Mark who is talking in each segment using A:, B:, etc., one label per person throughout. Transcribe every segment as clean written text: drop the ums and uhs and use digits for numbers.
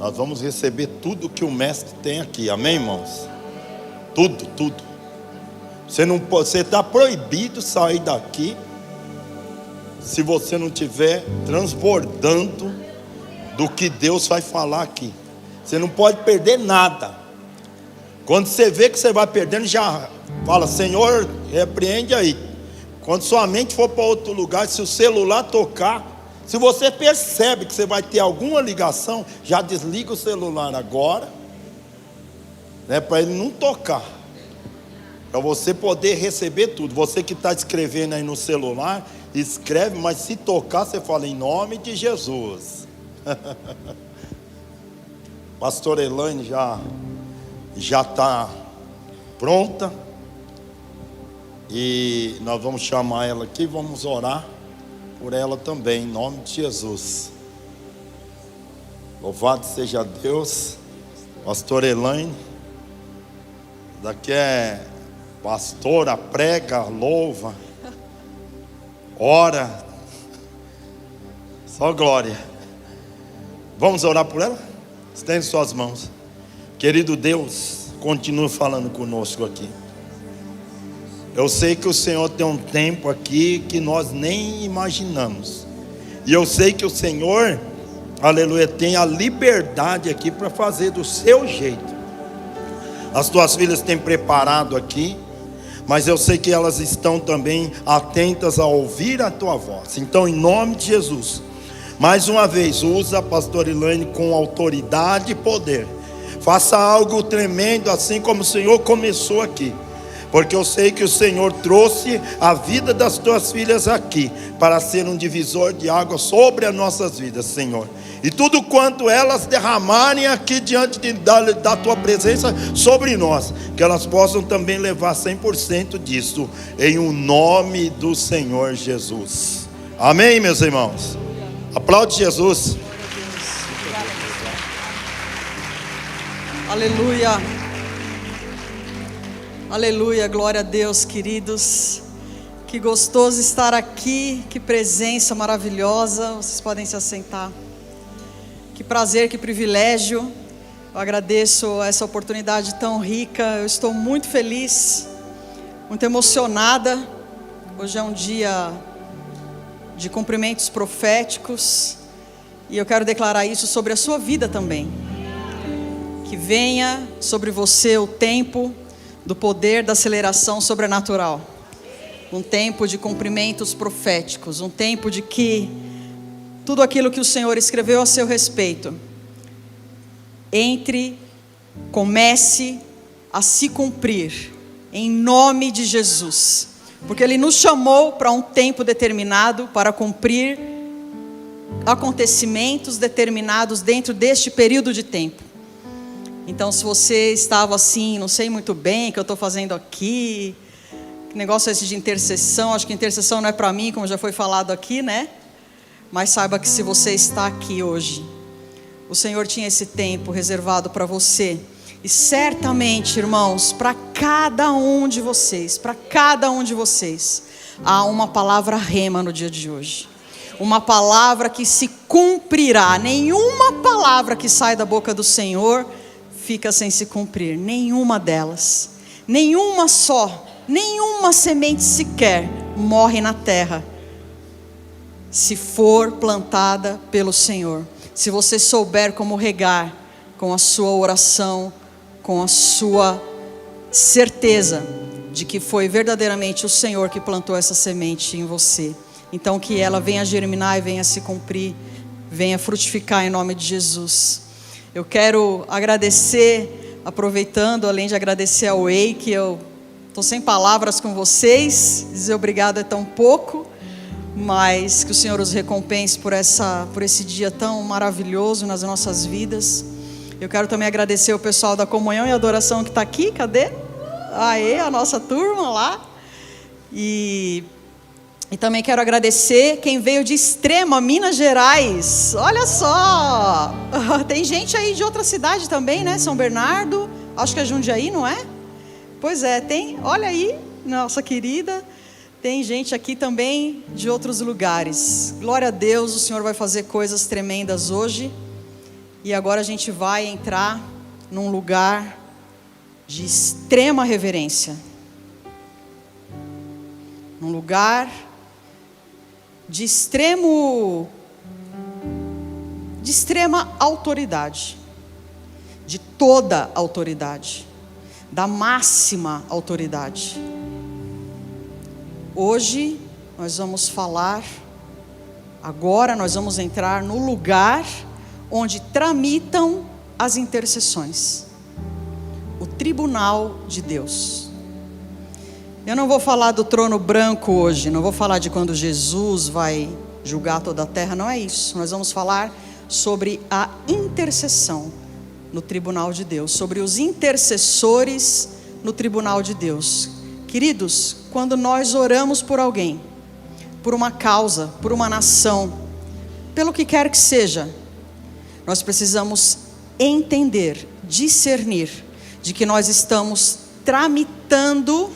A: Nós vamos receber tudo que o mestre tem aqui, amém, irmãos? Tudo, tudo. Você não pode, você está proibido sair daqui se você não estiver transbordando do que Deus vai falar aqui. Você não pode perder nada. Quando você vê que você vai perdendo, já fala: Senhor, repreende aí. Quando sua mente for para outro lugar, se o celular tocar, se você percebe que você vai ter alguma ligação, já desliga o celular agora, né, para ele não tocar, para você poder receber tudo. Você que está escrevendo aí no celular, escreve, mas se tocar, você fala: em nome de Jesus. Pastor Elaine já está pronta, e nós vamos chamar ela aqui, vamos orar por ela também, em nome de Jesus. Louvado seja Deus. Pastor Elaine, daqui é pastora, prega, louva, ora, só glória. Vamos orar por ela? Estende suas mãos. Querido Deus, continue falando conosco aqui. Eu sei que o Senhor tem um tempo aqui que nós nem imaginamos. E eu sei que o Senhor, aleluia, tem a liberdade aqui para fazer do seu jeito. As tuas filhas têm preparado aqui, mas eu sei que elas estão também atentas a ouvir a tua voz. Então, em nome de Jesus, mais uma vez, usa a pastora Elaine com autoridade e poder. Faça algo tremendo, assim como o Senhor começou aqui. Porque eu sei que o Senhor trouxe a vida das tuas filhas aqui para ser um divisor de água sobre as nossas vidas, Senhor. E tudo quanto elas derramarem aqui diante da tua presença sobre nós, que elas possam também levar 100% disso, em o nome do Senhor Jesus. Amém, meus irmãos? Aplaude Jesus.
B: Aleluia. Aleluia, glória a Deus, queridos. Que gostoso estar aqui, que presença maravilhosa. Vocês podem se assentar. Que prazer, que privilégio. Eu agradeço essa oportunidade tão rica. Eu estou muito feliz, muito emocionada. Hoje é um dia de cumprimentos proféticos, e eu quero declarar isso sobre a sua vida também. Que venha sobre você o tempo do poder da aceleração sobrenatural, um tempo de cumprimentos proféticos, um tempo de que tudo aquilo que o Senhor escreveu a seu respeito comece a se cumprir, em nome de Jesus, porque Ele nos chamou para um tempo determinado, para cumprir acontecimentos determinados dentro deste período de tempo. Então, se você estava assim, não sei muito bem o que eu estou fazendo aqui, que negócio é esse de intercessão? Acho que intercessão não é para mim, como já foi falado aqui, né? Mas saiba que se você está aqui hoje, o Senhor tinha esse tempo reservado para você. E certamente, irmãos, para cada um de vocês, há uma palavra rema no dia de hoje. Uma palavra que se cumprirá. Nenhuma palavra que sai da boca do Senhor fica sem se cumprir, nenhuma delas, nenhuma só, nenhuma semente sequer morre na terra, se for plantada pelo Senhor. Se você souber como regar, com a sua oração, com a sua certeza de que foi verdadeiramente o Senhor que plantou essa semente em você, então que ela venha germinar e venha se cumprir, venha frutificar em nome de Jesus. Eu quero agradecer, aproveitando, além de agradecer ao EI, que eu estou sem palavras com vocês, dizer obrigado é tão pouco, mas que o Senhor os recompense por esse dia tão maravilhoso nas nossas vidas. Eu quero também agradecer o pessoal da comunhão e adoração que está aqui, cadê? Aê, a nossa turma lá. E também quero agradecer quem veio de Extrema, Minas Gerais. Olha só, tem gente aí de outra cidade também, né? São Bernardo, acho que é Jundiaí, não é? Pois é, tem, olha aí, nossa querida. Tem gente aqui também de outros lugares. Glória a Deus, o Senhor vai fazer coisas tremendas hoje. E agora a gente vai entrar num lugar de extrema reverência. Num lugar de extrema autoridade. De toda autoridade. Da máxima autoridade. Hoje nós vamos falar, agora nós vamos entrar no lugar onde tramitam as intercessões. O tribunal de Deus. Eu não vou falar do trono branco hoje, não vou falar de quando Jesus vai julgar toda a terra, não é isso. Nós vamos falar sobre a intercessão no tribunal de Deus, sobre os intercessores no tribunal de Deus. Queridos, quando nós oramos por alguém, por uma causa, por uma nação, pelo que quer que seja, nós precisamos entender, discernir, de que nós estamos tramitando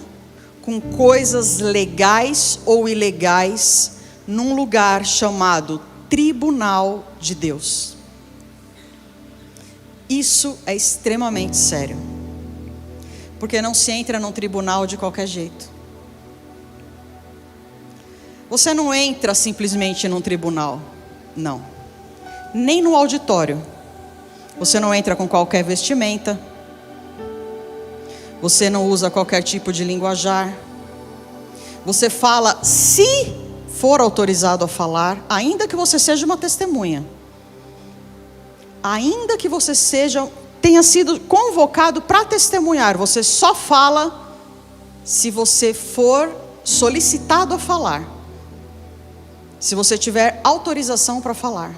B: com coisas legais ou ilegais num lugar chamado tribunal de Deus. Isso é extremamente sério, porque não se entra num tribunal de qualquer jeito. Você não entra simplesmente num tribunal, não. Nem no auditório. Você não entra com qualquer vestimenta. Você não usa qualquer tipo de linguajar. Você fala, se for autorizado a falar, ainda que você seja uma testemunha. Ainda que você tenha sido convocado para testemunhar, você só fala se você for solicitado a falar. Se você tiver autorização para falar.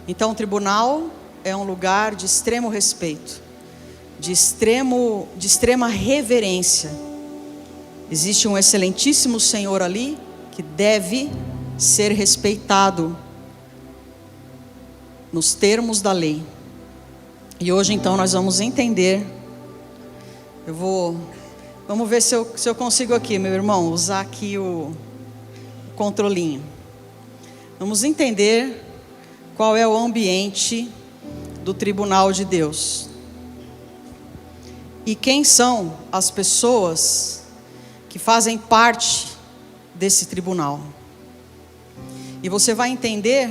B: Então o tribunal é um lugar de extremo respeito, de extrema reverência. Existe um excelentíssimo Senhor ali que deve ser respeitado nos termos da lei. E hoje então nós vamos entender. Vamos ver se eu consigo aqui, meu irmão, usar aqui o controlinho. Vamos entender qual é o ambiente do tribunal de Deus. E quem são as pessoas que fazem parte desse tribunal. E você vai entender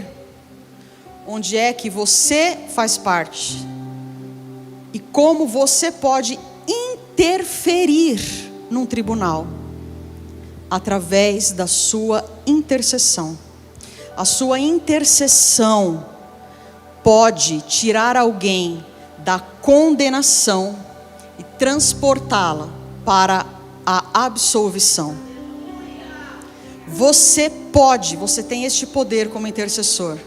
B: onde é que você faz parte. E como você pode interferir num tribunal. Através da sua intercessão. A sua intercessão pode tirar alguém da condenação e transportá-la para a absolvição. Você tem este poder como intercessor,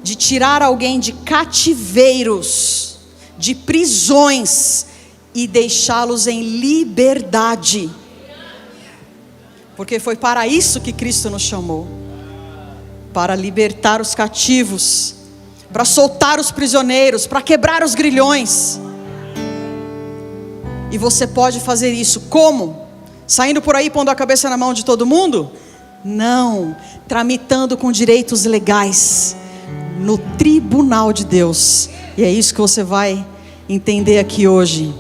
B: de tirar alguém de cativeiros, de prisões e deixá-los em liberdade. Porque foi para isso que Cristo nos chamou. Para libertar os cativos, para soltar os prisioneiros, para quebrar os grilhões. E você pode fazer isso como? Saindo por aí pondo a cabeça na mão de todo mundo? Não, tramitando com direitos legais no tribunal de Deus. E é isso que você vai entender aqui hoje.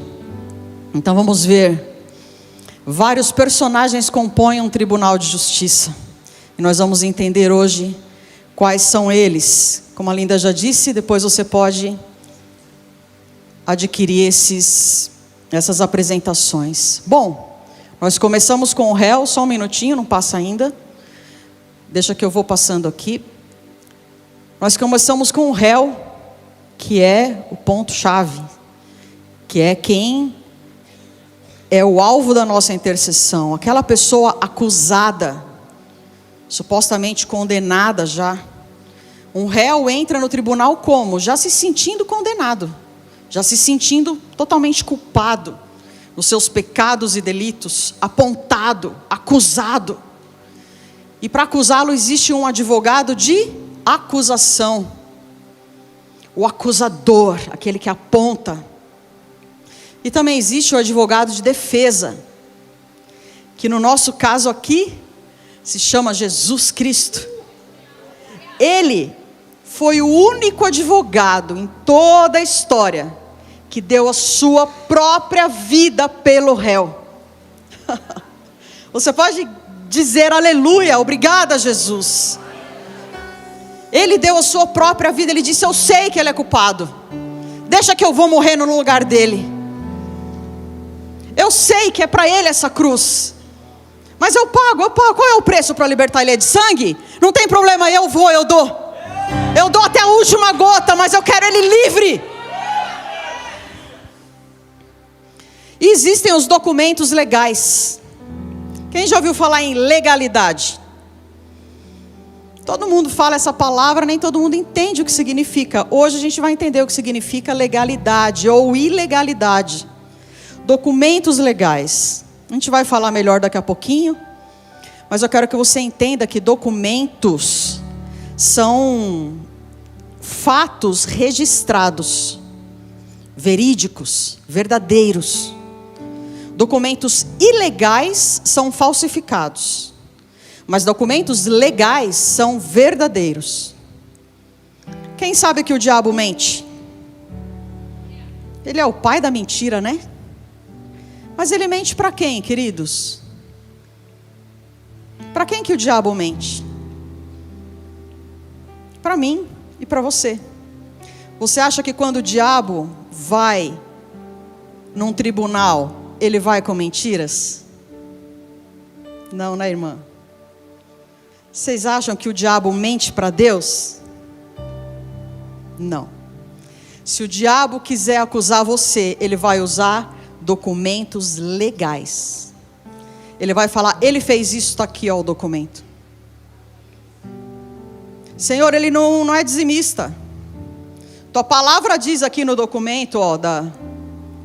B: Então vamos ver. Vários personagens compõem um tribunal de justiça. E nós vamos entender hoje quais são eles. Como a Linda já disse, depois você pode adquirir essas apresentações. Bom, nós começamos com o réu, só um minutinho, não passa ainda. Deixa que eu vou passando aqui. Nós começamos com o réu, que é o ponto-chave, que é quem é o alvo da nossa intercessão, aquela pessoa acusada, supostamente condenada já. Um réu entra no tribunal como? Já se sentindo condenado, já se sentindo totalmente culpado dos seus pecados e delitos, apontado, acusado. E para acusá-lo existe um advogado de acusação, o acusador, aquele que aponta. E também existe o advogado de defesa, que no nosso caso aqui se chama Jesus Cristo. Ele foi o único advogado em toda a história que deu a sua própria vida pelo réu. Você pode dizer aleluia, obrigada Jesus. Ele deu a sua própria vida, ele disse: eu sei que ele é culpado, deixa que eu vou morrer no lugar dele. Eu sei que é para ele essa cruz, mas eu pago, qual é o preço para libertar ele? É de sangue? Não tem problema, eu dou até a última gota, mas eu quero ele livre. E existem os documentos legais. Quem já ouviu falar em legalidade? Todo mundo fala essa palavra, nem todo mundo entende o que significa. Hoje a gente vai entender o que significa legalidade ou ilegalidade. Documentos legais. A gente vai falar melhor daqui a pouquinho, mas eu quero que você entenda que documentos são fatos registrados, verídicos, verdadeiros. Documentos ilegais são falsificados, mas documentos legais são verdadeiros. Quem sabe que o diabo mente? Ele é o pai da mentira, né? Mas ele mente para quem, queridos? Para quem que o diabo mente? Para mim e para você. Você acha que quando o diabo vai num tribunal, ele vai com mentiras? Não, né, irmã? Vocês acham que o diabo mente para Deus? Não. Se o diabo quiser acusar você, ele vai usar documentos legais. Ele vai falar: ele fez isso, está aqui, ó, o documento. Senhor, ele não é dizimista. Tua palavra diz aqui no documento, ó, da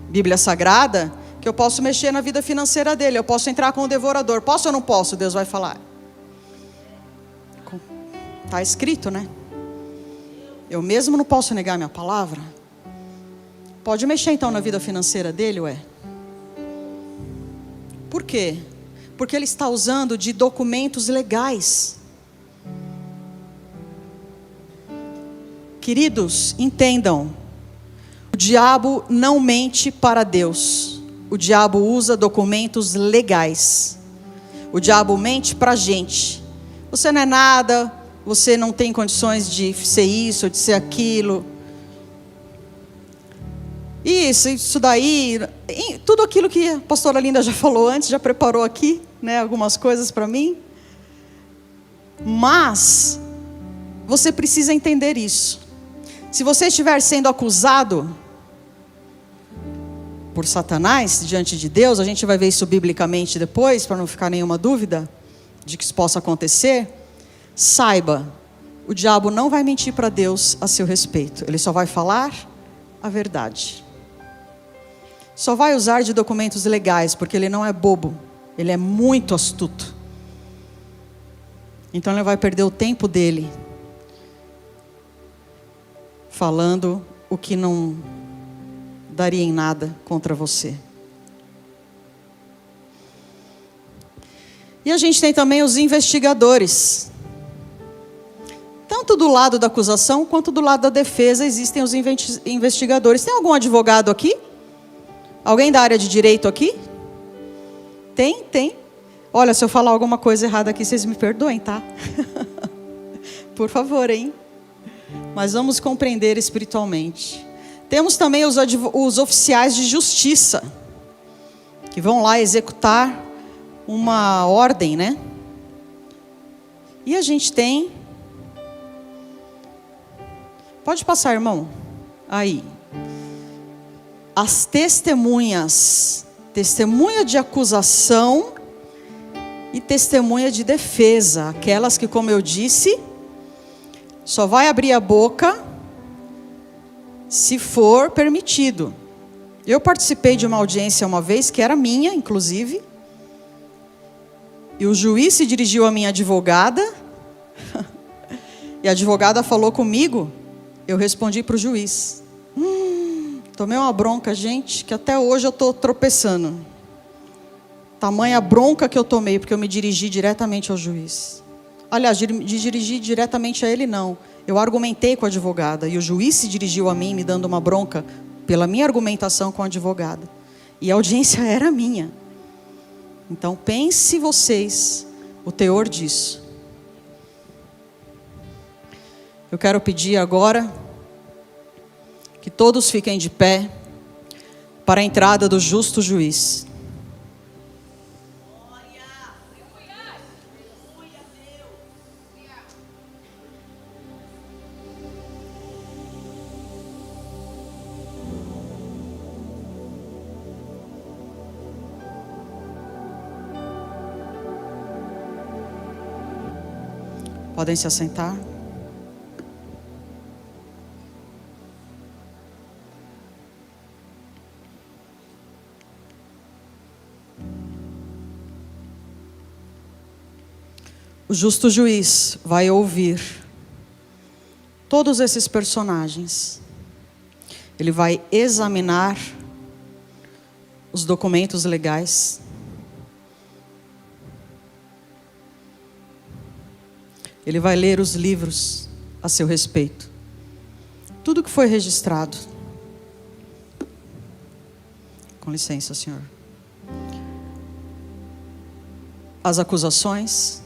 B: Bíblia Sagrada, que eu posso mexer na vida financeira dele, eu posso entrar com o devorador. Posso ou não posso? Deus vai falar. Está escrito, né? Eu mesmo não posso negar minha palavra. Pode mexer então na vida financeira dele, ué? Por quê? Porque ele está usando de documentos legais. Queridos, entendam. O diabo não mente para Deus. O diabo usa documentos legais. O diabo mente para a gente. Você não é nada, você não tem condições de ser isso, de ser aquilo. Isso daí, tudo aquilo que a pastora Linda já falou antes, já preparou aqui, né, algumas coisas para mim. Mas você precisa entender isso. Se você estiver sendo acusado por Satanás diante de Deus, a gente vai ver isso biblicamente depois, para não ficar nenhuma dúvida de que isso possa acontecer. Saiba, o diabo não vai mentir para Deus a seu respeito. Ele só vai falar a verdade. Só vai usar de documentos legais, porque ele não é bobo. Ele é muito astuto. Então ele vai perder o tempo dele falando o que não daria em nada contra você. E a gente tem também os investigadores. Tanto do lado da acusação quanto do lado da defesa existem os investigadores. Tem algum advogado aqui? Alguém da área de direito aqui? Tem. Olha, se eu falar alguma coisa errada aqui, vocês me perdoem, tá? Por favor, hein? Mas vamos compreender espiritualmente. Temos também os oficiais de justiça, que vão lá executar uma ordem, né? E a gente tem... Pode passar, irmão. Aí. As testemunhas. Testemunha de acusação e testemunha de defesa. Aquelas que, como eu disse, só vai abrir a boca se for permitido. Eu participei de uma audiência uma vez, que era minha, inclusive. E o juiz se dirigiu à minha advogada. E a advogada falou comigo. Eu respondi para o juiz. Tomei uma bronca, gente, que até hoje eu estou tropeçando. Tamanha bronca que eu tomei, porque eu me dirigi diretamente ao juiz. Aliás, de dirigir diretamente a ele, não. Eu argumentei com a advogada e o juiz se dirigiu a mim me dando uma bronca pela minha argumentação com a advogada. E a audiência era minha. Então pense vocês o teor disso. Eu quero pedir agora que todos fiquem de pé para a entrada do justo juiz. Podem se assentar. O justo juiz vai ouvir todos esses personagens. Ele vai examinar os documentos legais. Ele vai ler os livros a seu respeito. Tudo que foi registrado. Com licença, senhor. As acusações.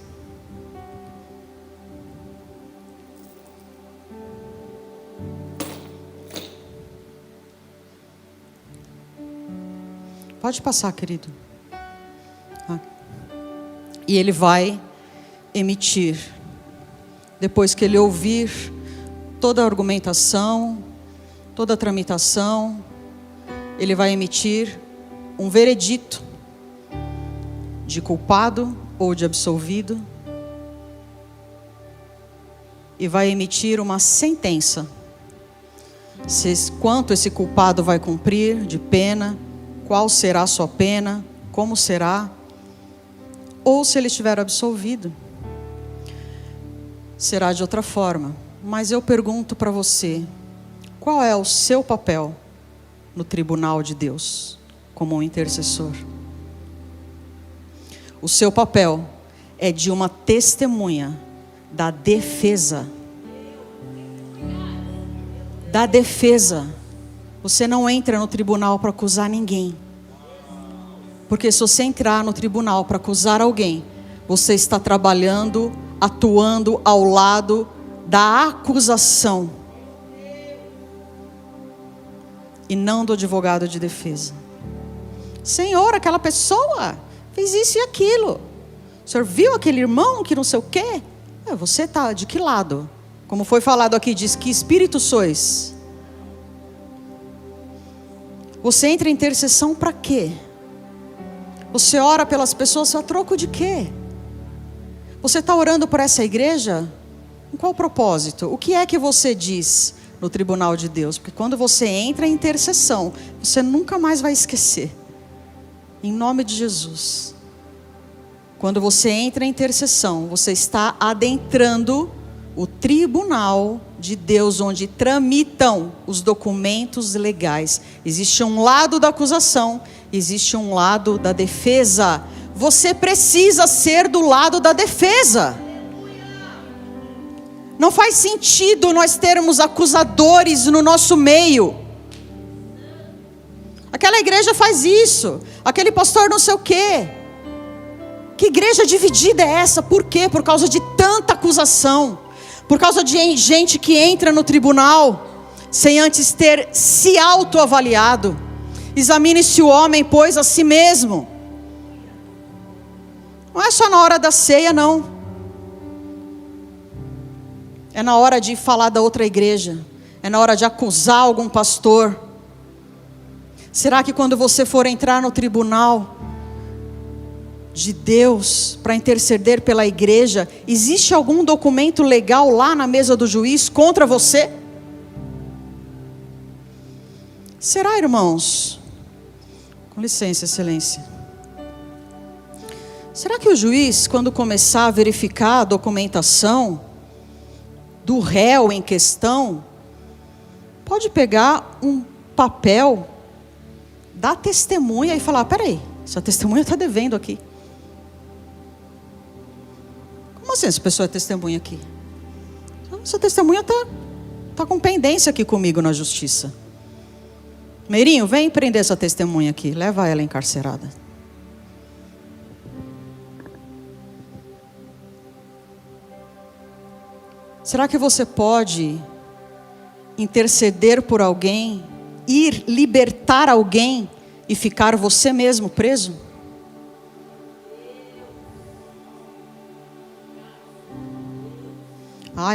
B: Pode passar, querido. E ele vai emitir, depois que ele ouvir toda a argumentação, toda a tramitação, ele vai emitir um veredito de culpado ou de absolvido e vai emitir uma sentença. Quanto esse culpado vai cumprir de pena, qual será a sua pena, como será, ou se ele estiver absolvido, será de outra forma. Mas eu pergunto para você, qual é o seu papel no tribunal de Deus, como um intercessor? O seu papel é de uma testemunha da defesa. Da defesa. Você não entra no tribunal para acusar ninguém. Porque se você entrar no tribunal para acusar alguém, você está trabalhando, atuando ao lado da acusação e não do advogado de defesa. Senhor, aquela pessoa fez isso e aquilo. O senhor viu aquele irmão que não sei o quê? Você está de que lado? Como foi falado aqui, diz que espírito sois? Você entra em intercessão para quê? Você ora pelas pessoas a troco de quê? Você está orando por essa igreja? Com qual propósito? O que é que você diz no tribunal de Deus? Porque quando você entra em intercessão, você nunca mais vai esquecer. Em nome de Jesus. Quando você entra em intercessão, você está adentrando o tribunal de Deus, onde tramitam os documentos legais. Existe um lado da acusação, existe um lado da defesa. Você precisa ser do lado da defesa. Não faz sentido nós termos acusadores no nosso meio. Aquela igreja faz isso, aquele pastor não sei o quê. Que igreja dividida é essa? Por quê? Por causa de tanta acusação. Por causa de gente que entra no tribunal sem antes ter se autoavaliado. Examine-se o homem, pois, a si mesmo. Não é só na hora da ceia, não. É na hora de falar da outra igreja. É na hora de acusar algum pastor. Será que quando você for entrar no tribunal de Deus para interceder pela igreja, existe algum documento legal lá na mesa do juiz contra você? Será, irmãos? Com licença, excelência. Será que o juiz, quando começar a verificar a documentação do réu em questão, pode pegar um papel da testemunha e falar: peraí, essa testemunha está devendo aqui. Como assim essa pessoa é testemunha aqui? Essa testemunha tá com pendência aqui comigo na justiça. Meirinho, vem prender essa testemunha aqui. Leva ela encarcerada. Será que você pode interceder por alguém, ir libertar alguém e ficar você mesmo preso?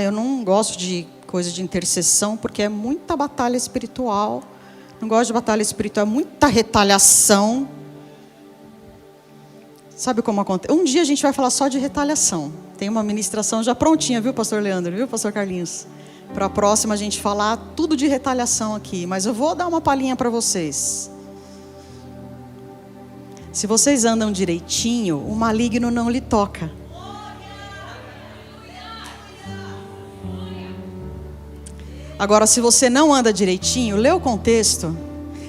B: Eu não gosto de coisa de intercessão porque é muita batalha espiritual. Não gosto de batalha espiritual, é muita retaliação. Sabe como acontece? Um dia a gente vai falar só de retaliação. Tem uma ministração já prontinha, viu, pastor Leandro? Viu, pastor Carlinhos? Para a próxima a gente falar tudo de retaliação aqui. Mas eu vou dar uma palhinha para vocês. Se vocês andam direitinho, o maligno não lhe toca. Agora, se você não anda direitinho, lê o contexto.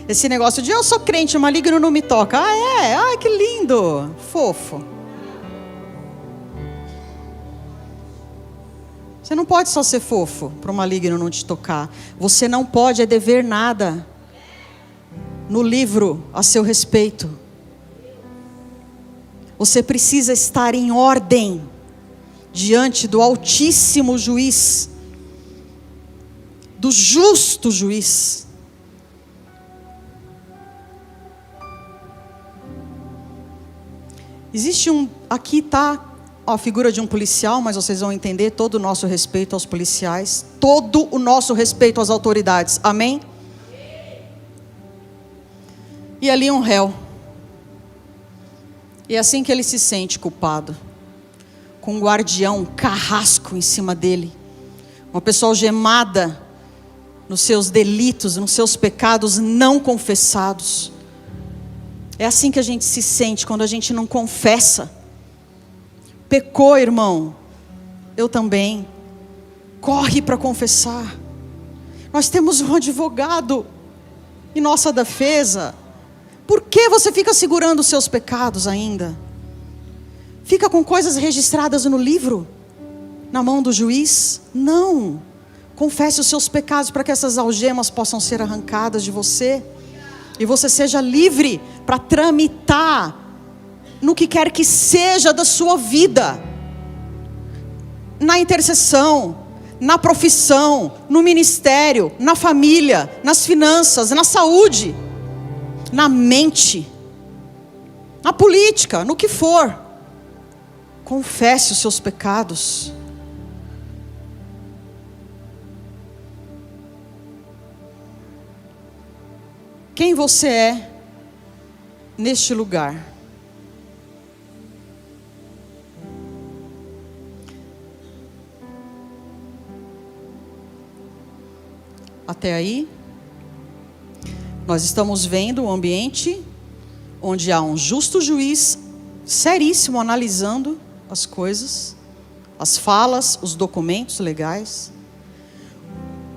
B: Esse negócio de eu sou crente, o maligno não me toca. Ai, que lindo, fofo. Você não pode só ser fofo para o maligno não te tocar. Você não pode dever nada no livro a seu respeito. Você precisa estar em ordem diante do Altíssimo Juiz, do justo juiz. Existe aqui está a figura de um policial, mas vocês vão entender todo o nosso respeito aos policiais, todo o nosso respeito às autoridades, amém? E ali um réu, e é assim que ele se sente culpado, com um guardião, um carrasco em cima dele, uma pessoa algemada nos seus delitos, nos seus pecados não confessados. É assim que a gente se sente quando a gente não confessa. Pecou, irmão, eu também. Corre para confessar. Nós temos um advogado em nossa defesa. Por que você fica segurando os seus pecados ainda? Fica com coisas registradas no livro, na mão do juiz? Não. Confesse os seus pecados para que essas algemas possam ser arrancadas de você. E você seja livre para tramitar no que quer que seja da sua vida. Na intercessão, na profissão, no ministério, na família, nas finanças, na saúde, na mente, na política, no que for. Confesse os seus pecados. Quem você é neste lugar? Até aí, nós estamos vendo um ambiente onde há um justo juiz seríssimo analisando as coisas, as falas, os documentos legais.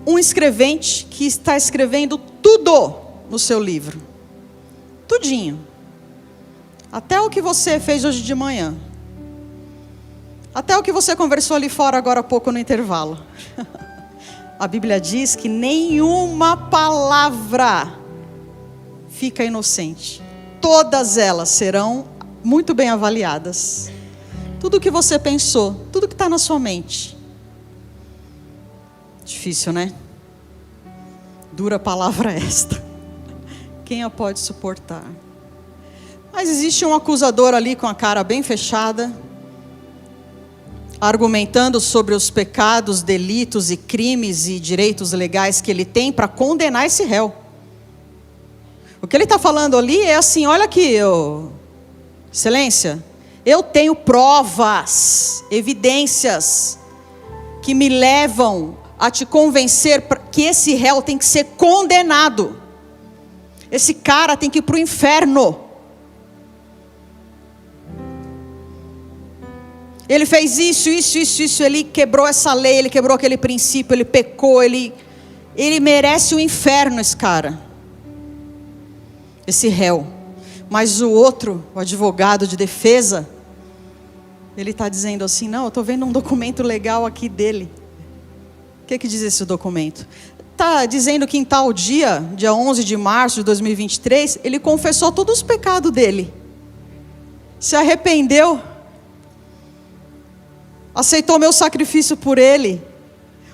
B: Um escrevente que está escrevendo tudo no seu livro, tudinho, até o que você fez hoje de manhã, até o que você conversou ali fora agora há pouco no intervalo. A Bíblia diz que nenhuma palavra fica inocente, todas elas serão muito bem avaliadas. Tudo o que você pensou, tudo que está na sua mente. Difícil, né? Dura palavra esta. Quem a pode suportar? Mas existe um acusador ali com a cara bem fechada, argumentando sobre os pecados, delitos e crimes e direitos legais que ele tem para condenar esse réu. O que ele está falando ali é assim: olha aqui, excelência, eu tenho provas, evidências que me levam a te convencer que esse réu tem que ser condenado. Esse cara tem que ir para o inferno. Ele fez isso, ele quebrou essa lei, ele quebrou aquele princípio, ele pecou, ele merece o inferno, esse cara. Esse réu. Mas o outro, o advogado de defesa, ele está dizendo assim: não, eu estou vendo um documento legal aqui dele. O que diz esse documento? Está dizendo que em tal dia 11 de março de 2023, ele confessou todos os pecados dele. Se arrependeu. Aceitou meu sacrifício por ele.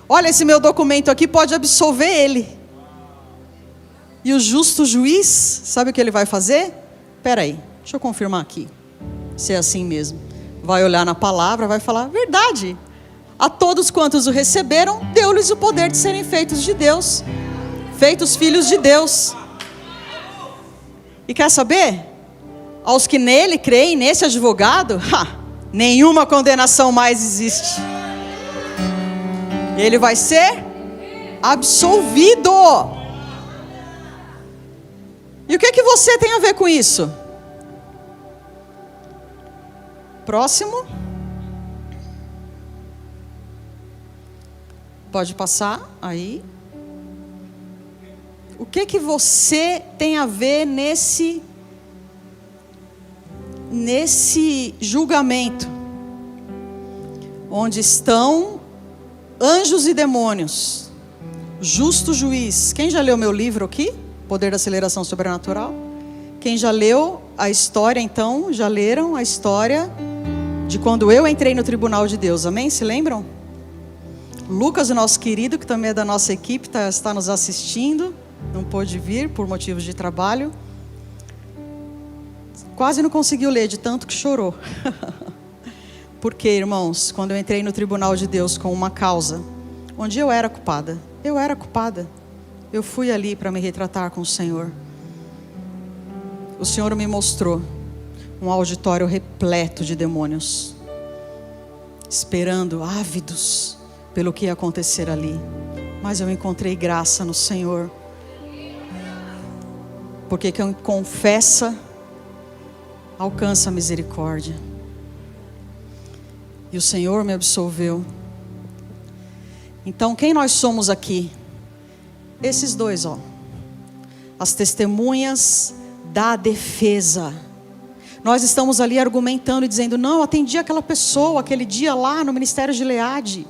B: Olha, esse meu documento aqui pode absolver ele. E o justo juiz, sabe o que ele vai fazer? Espera aí, deixa eu confirmar aqui. Se é assim mesmo. Vai olhar na palavra, vai falar, verdade. A todos quantos o receberam, deu-lhes o poder de serem feitos de Deus. Feitos filhos de Deus. E quer saber? Aos que nele creem, nesse advogado, nenhuma condenação mais existe. Ele vai ser absolvido. E o que você tem a ver com isso? Próximo. Pode passar aí. O que você tem a ver nesse julgamento? Onde estão anjos e demônios. Justo juiz. Quem já leu meu livro aqui? Poder da Aceleração Sobrenatural. Quem já leu a história, então, já leram a história de quando eu entrei no tribunal de Deus, amém? Se lembram? Lucas, o nosso querido, que também é da nossa equipe, está nos assistindo, não pôde vir por motivos de trabalho. Quase não conseguiu ler, de tanto que chorou. Porque, irmãos, quando eu entrei no tribunal de Deus com uma causa, onde eu era culpada, eu fui ali para me retratar com o Senhor. O Senhor me mostrou um auditório repleto de demônios, esperando, ávidos, pelo que ia acontecer ali. Mas eu encontrei graça no Senhor. Porque quem confessa, alcança a misericórdia. E o Senhor me absolveu. Então, quem nós somos aqui? Esses dois, as testemunhas da defesa. Nós estamos ali argumentando e dizendo, não, eu atendi aquela pessoa, aquele dia lá no Ministério de Leade.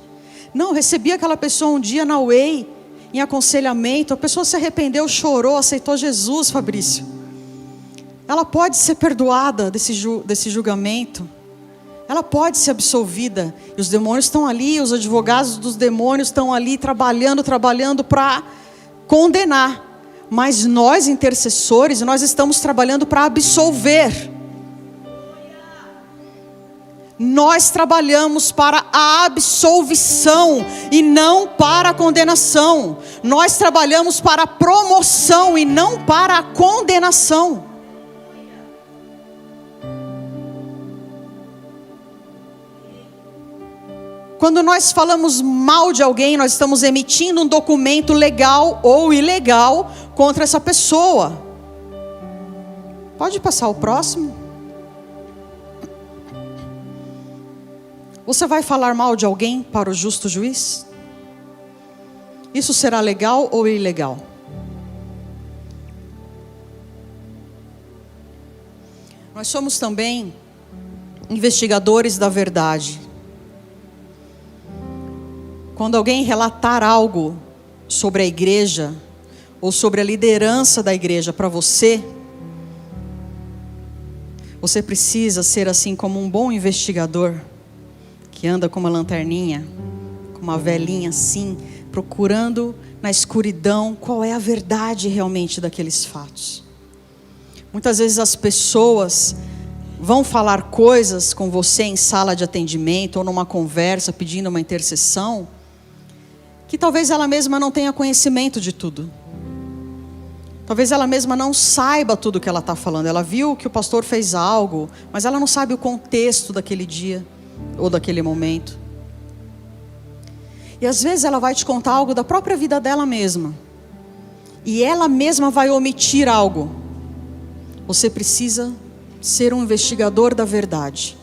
B: Não, eu recebi aquela pessoa um dia na UEI, em aconselhamento. A pessoa se arrependeu, chorou, aceitou Jesus, Fabrício. Ela pode ser perdoada desse julgamento. Ela pode ser absolvida. E os demônios estão ali, os advogados dos demônios estão ali trabalhando para condenar. Mas nós, intercessores, nós estamos trabalhando para absolver. Nós trabalhamos para a absolvição e não para a condenação. Nós trabalhamos para a promoção e não para a condenação. Quando nós falamos mal de alguém, nós estamos emitindo um documento legal ou ilegal contra essa pessoa. Pode passar o próximo? Você vai falar mal de alguém para o justo juiz? Isso será legal ou ilegal? Nós somos também investigadores da verdade. Quando alguém relatar algo sobre a igreja, ou sobre a liderança da igreja para você, você precisa ser assim como um bom investigador, que anda com uma lanterninha, com uma velinha assim, procurando na escuridão qual é a verdade realmente daqueles fatos. Muitas vezes as pessoas vão falar coisas com você em sala de atendimento ou numa conversa pedindo uma intercessão, que talvez ela mesma não tenha conhecimento de tudo. Talvez ela mesma não saiba tudo o que ela está falando. Ela viu que o pastor fez algo, mas ela não sabe o contexto daquele dia ou daquele momento. E às vezes ela vai te contar algo da própria vida dela mesma. E ela mesma vai omitir algo. Você precisa ser um investigador da verdade.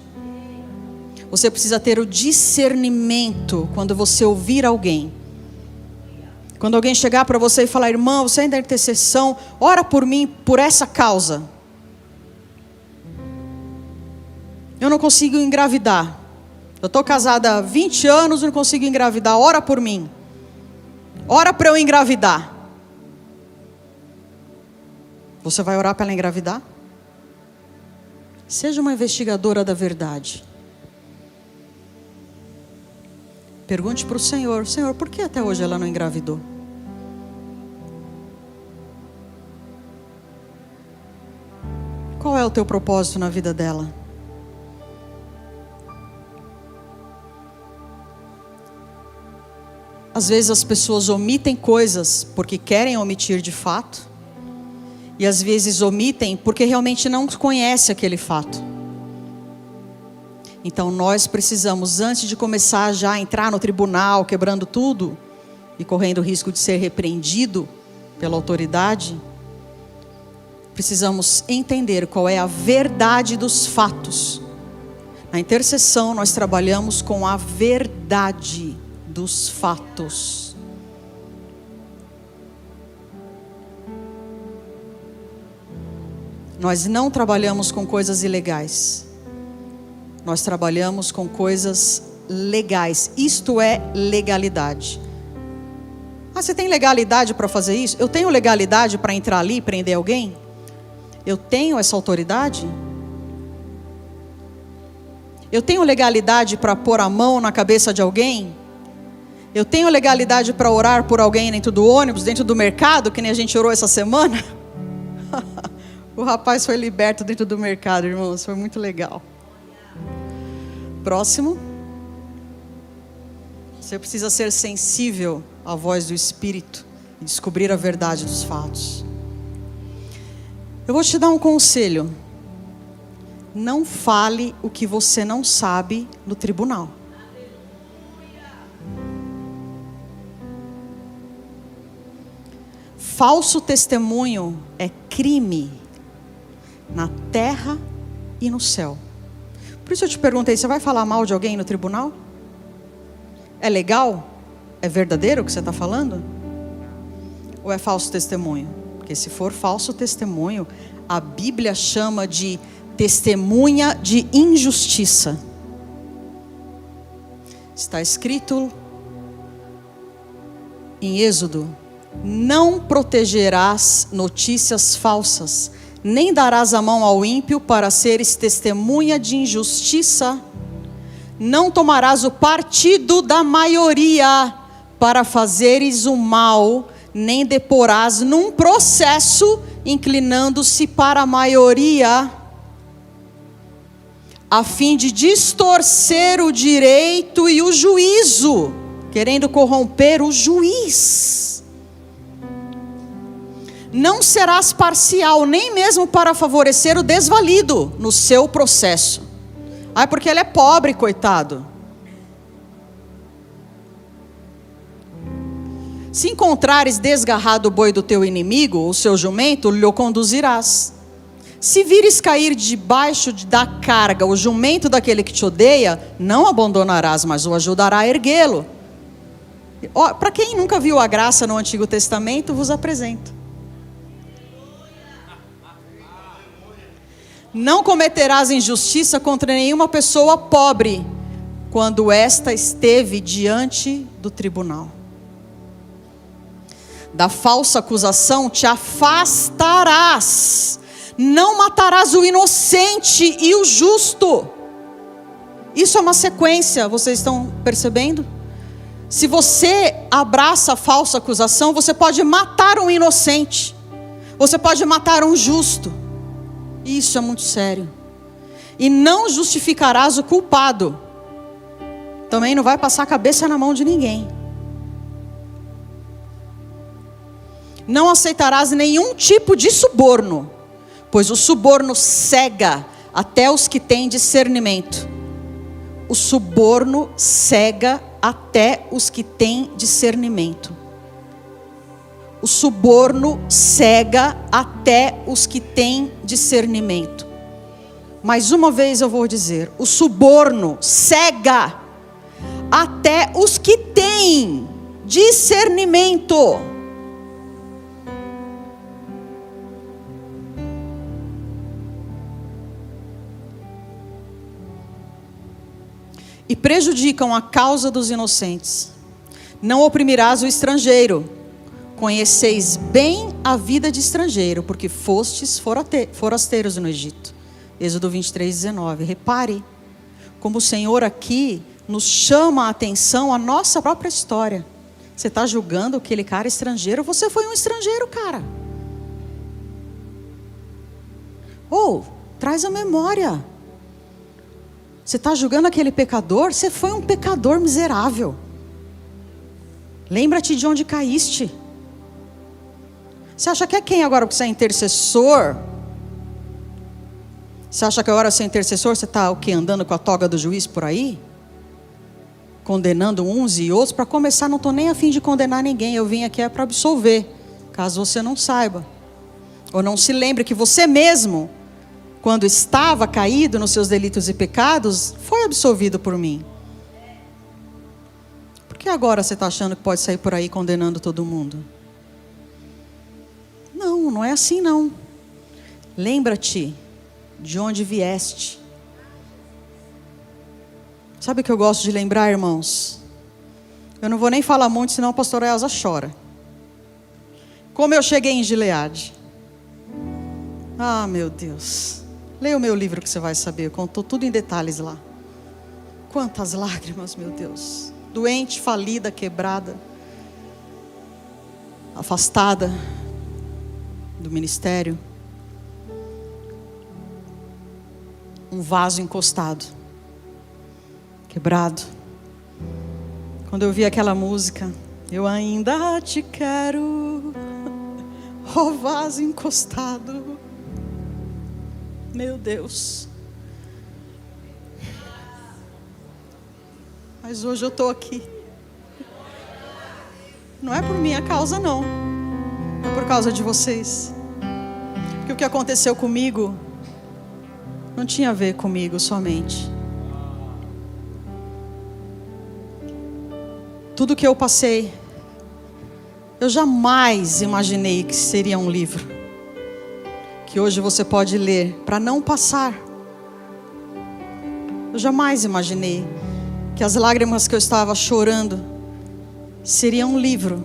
B: Você precisa ter o discernimento quando você ouvir alguém. Quando alguém chegar para você e falar, irmão, você é da intercessão, ora por mim, por essa causa. Eu não consigo engravidar. Eu estou casada há 20 anos e não consigo engravidar, ora por mim. Ora para eu engravidar. Você vai orar para ela engravidar? Seja uma investigadora da verdade. Pergunte para o Senhor: Senhor, por que até hoje ela não engravidou? Qual é o teu propósito na vida dela? Às vezes as pessoas omitem coisas porque querem omitir de fato, e às vezes omitem porque realmente não conhecem aquele fato. Então nós precisamos, antes de começar já a entrar no tribunal, quebrando tudo e correndo o risco de ser repreendido pela autoridade, precisamos entender qual é a verdade dos fatos. Na intercessão nós trabalhamos com a verdade dos fatos. Nós não trabalhamos com coisas ilegais. Nós trabalhamos com coisas legais. Isto é legalidade. Ah, você tem legalidade para fazer isso? Eu tenho legalidade para entrar ali e prender alguém? Eu tenho essa autoridade? Eu tenho legalidade para pôr a mão na cabeça de alguém? Eu tenho legalidade para orar por alguém dentro do ônibus, dentro do mercado, que nem a gente orou essa semana? O rapaz foi liberto dentro do mercado, irmãos, foi muito legal. Próximo. Você precisa ser sensível à voz do Espírito e descobrir a verdade dos fatos. Eu vou te dar um conselho. Não fale o que você não sabe no tribunal. Falso testemunho é crime na terra e no céu. Por isso eu te perguntei, você vai falar mal de alguém no tribunal? É legal? É verdadeiro o que você está falando? Ou é falso testemunho? Porque se for falso testemunho, a Bíblia chama de testemunha de injustiça. Está escrito em Êxodo: não protegerás notícias falsas, nem darás a mão ao ímpio para seres testemunha de injustiça. Não tomarás o partido da maioria para fazeres o mal, nem deporás num processo inclinando-se para a maioria, a fim de distorcer o direito e o juízo, querendo corromper o juiz. Não serás parcial, nem mesmo para favorecer o desvalido no seu processo. Ah, porque ele é pobre, coitado. Se encontrares desgarrado o boi do teu inimigo, o seu jumento, lhe o conduzirás. Se vires cair debaixo da carga o jumento daquele que te odeia, não abandonarás, mas o ajudará a erguê-lo. Para quem nunca viu a graça no Antigo Testamento, vos apresento. Não cometerás injustiça contra nenhuma pessoa pobre, quando esta esteve diante do tribunal. Da falsa acusação te afastarás. Não matarás o inocente e o justo. Isso é uma sequência, vocês estão percebendo? Se você abraça a falsa acusação, você pode matar um inocente. Você pode matar um justo. Isso é muito sério. E não justificarás o culpado. Também não vai passar a cabeça na mão de ninguém. Não aceitarás nenhum tipo de suborno, pois o suborno cega até os que têm discernimento. O suborno cega até os que têm discernimento. O suborno cega até os que têm discernimento. Mais uma vez eu vou dizer: o suborno cega até os que têm discernimento. E prejudicam a causa dos inocentes. Não oprimirás o estrangeiro. Conheceis bem a vida de estrangeiro, porque fostes forasteiros no Egito. Êxodo 23, 19. Repare como o Senhor aqui nos chama a atenção a nossa própria história. Você está julgando aquele cara estrangeiro? Você foi um estrangeiro, cara. Traz a memória. Você está julgando aquele pecador? Você foi um pecador miserável. Lembra-te de onde caíste. Você acha que é quem agora que você é intercessor? Você acha que agora você é intercessor, você está o quê? Andando com a toga do juiz por aí? Condenando uns e outros? Para começar, não estou nem a fim de condenar ninguém. Eu vim aqui para absolver. Caso você não saiba. Ou não se lembre que você mesmo, quando estava caído nos seus delitos e pecados, foi absolvido por mim. Por que agora você está achando que pode sair por aí condenando todo mundo? Não, não é assim não. Lembra-te de onde vieste. Sabe o que eu gosto de lembrar, irmãos? Eu não vou nem falar muito, senão a pastora Elza chora. Como eu cheguei em Gileade. Ah, meu Deus. Leia o meu livro que você vai saber. Eu conto tudo em detalhes lá. Quantas lágrimas, meu Deus. Doente, falida, quebrada. Afastada do ministério. Um vaso encostado. Quebrado. Quando eu vi aquela música, eu ainda te quero, ó vaso encostado. Meu Deus. Mas hoje eu estou aqui. Não é por minha causa não. É por causa de vocês. Porque o que aconteceu comigo não tinha a ver comigo somente. Tudo que eu passei, eu jamais imaginei que seria um livro que hoje você pode ler para não passar. Eu jamais imaginei que as lágrimas que eu estava chorando seriam um livro.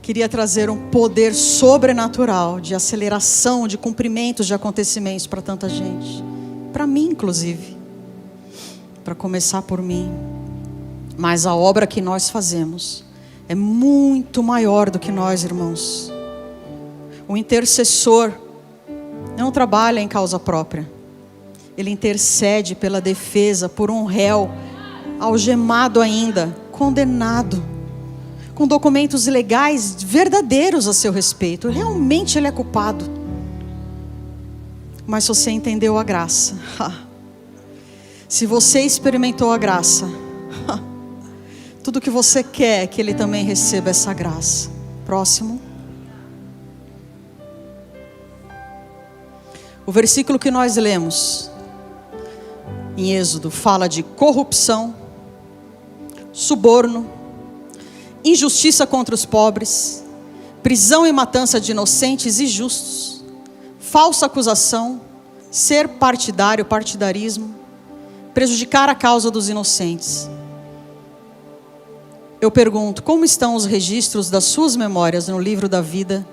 B: Queria trazer um poder sobrenatural de aceleração, de cumprimentos de acontecimentos para tanta gente. Para mim, inclusive. Para começar por mim. Mas a obra que nós fazemos é muito maior do que nós, irmãos. O intercessor não trabalha em causa própria. Ele intercede pela defesa, por um réu, algemado ainda, condenado, com documentos legais verdadeiros a seu respeito. Realmente ele é culpado. Mas se você entendeu a graça, se você experimentou a graça, tudo que você quer é que ele também receba essa graça. Próximo. O versículo que nós lemos em Êxodo fala de corrupção, suborno, injustiça contra os pobres, prisão e matança de inocentes e justos, falsa acusação, ser partidário, partidarismo, prejudicar a causa dos inocentes. Eu pergunto, como estão os registros das suas memórias no livro da vida,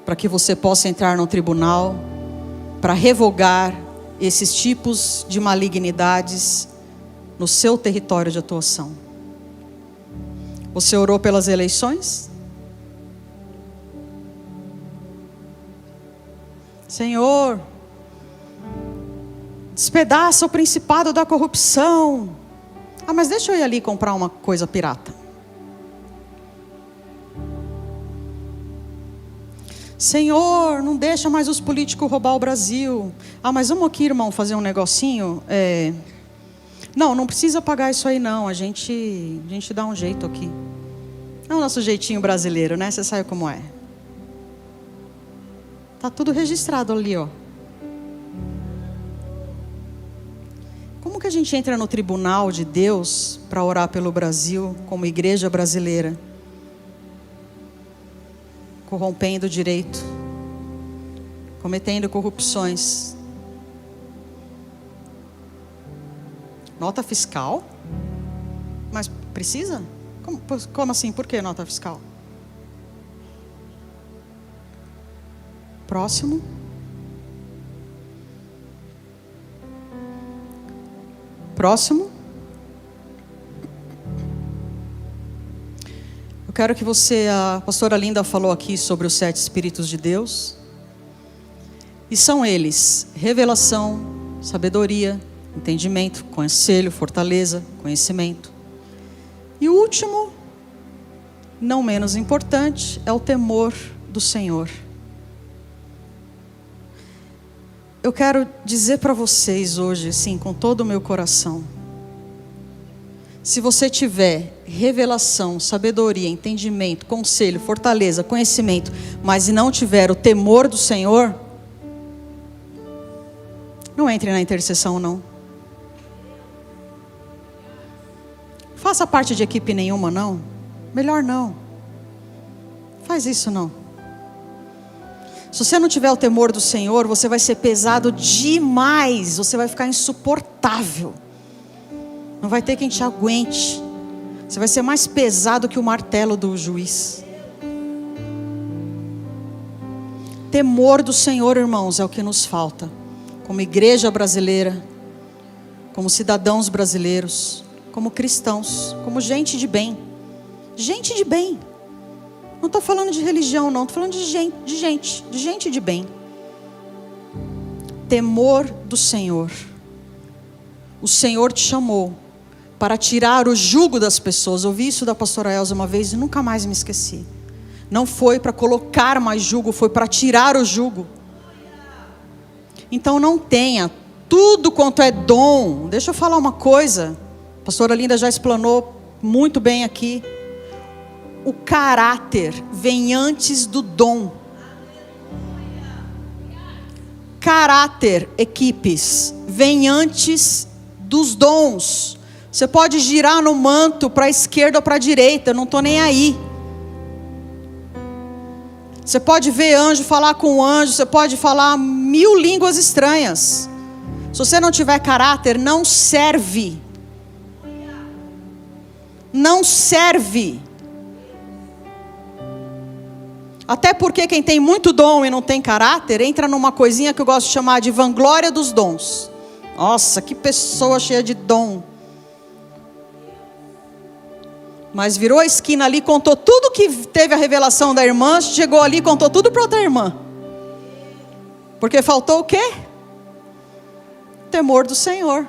B: para que você possa entrar no tribunal, para revogar esses tipos de malignidades no seu território de atuação? Você orou pelas eleições? Senhor, despedaça o principado da corrupção. Ah, mas deixa eu ir ali comprar uma coisa pirata. Senhor, não deixa mais os políticos roubar o Brasil. Ah, mas vamos aqui, irmão, fazer um negocinho? Não precisa pagar isso aí não. A gente dá um jeito aqui. É o nosso jeitinho brasileiro, né? Você sabe como é. Tá tudo registrado ali, ó. Como que a gente entra no tribunal de Deus para orar pelo Brasil como igreja brasileira? Corrompendo o direito, cometendo corrupções. Nota fiscal? Mas precisa? Como assim? Por que nota fiscal? Próximo. Próximo. Eu quero que você, a pastora Linda falou aqui sobre os 7 Espíritos de Deus. E são eles: revelação, sabedoria, entendimento, conselho, fortaleza, conhecimento. E o último, não menos importante, é o temor do Senhor. Eu quero dizer para vocês hoje, assim, com todo o meu coração: se você tiver revelação, sabedoria, entendimento, conselho, fortaleza, conhecimento, mas não tiver o temor do Senhor, não entre na intercessão, não. Faça parte de equipe nenhuma, não. Melhor não. Faz isso não. Se você não tiver o temor do Senhor, você vai ser pesado demais. Você vai ficar insuportável. Não vai ter quem te aguente. Você vai ser mais pesado que o martelo do juiz. Temor do Senhor, irmãos, é o que nos falta. Como igreja brasileira, como cidadãos brasileiros, como cristãos, como gente de bem. Gente de bem. Não estou falando de religião, não. Estou falando de gente de bem. Temor do Senhor. O Senhor te chamou para tirar o jugo das pessoas. Ouvi isso da pastora Elza uma vez e nunca mais me esqueci. Não foi para colocar mais jugo, foi para tirar o jugo. Então não tenha tudo quanto é dom. Deixa eu falar uma coisa. A pastora Linda já explanou muito bem aqui. O caráter vem antes do dom. Caráter, equipes, vem antes dos dons. Você pode girar no manto para a esquerda ou para a direita, eu não estou nem aí. Você pode ver anjo, falar com anjo, você pode falar 1000 línguas estranhas. Se você não tiver caráter, não serve. Não serve. Até porque quem tem muito dom e não tem caráter, entra numa coisinha que eu gosto de chamar de vanglória dos dons. Nossa, que pessoa cheia de dom. Mas virou a esquina ali, contou tudo que teve a revelação da irmã, chegou ali e contou tudo para outra irmã. Porque faltou o quê? Temor do Senhor.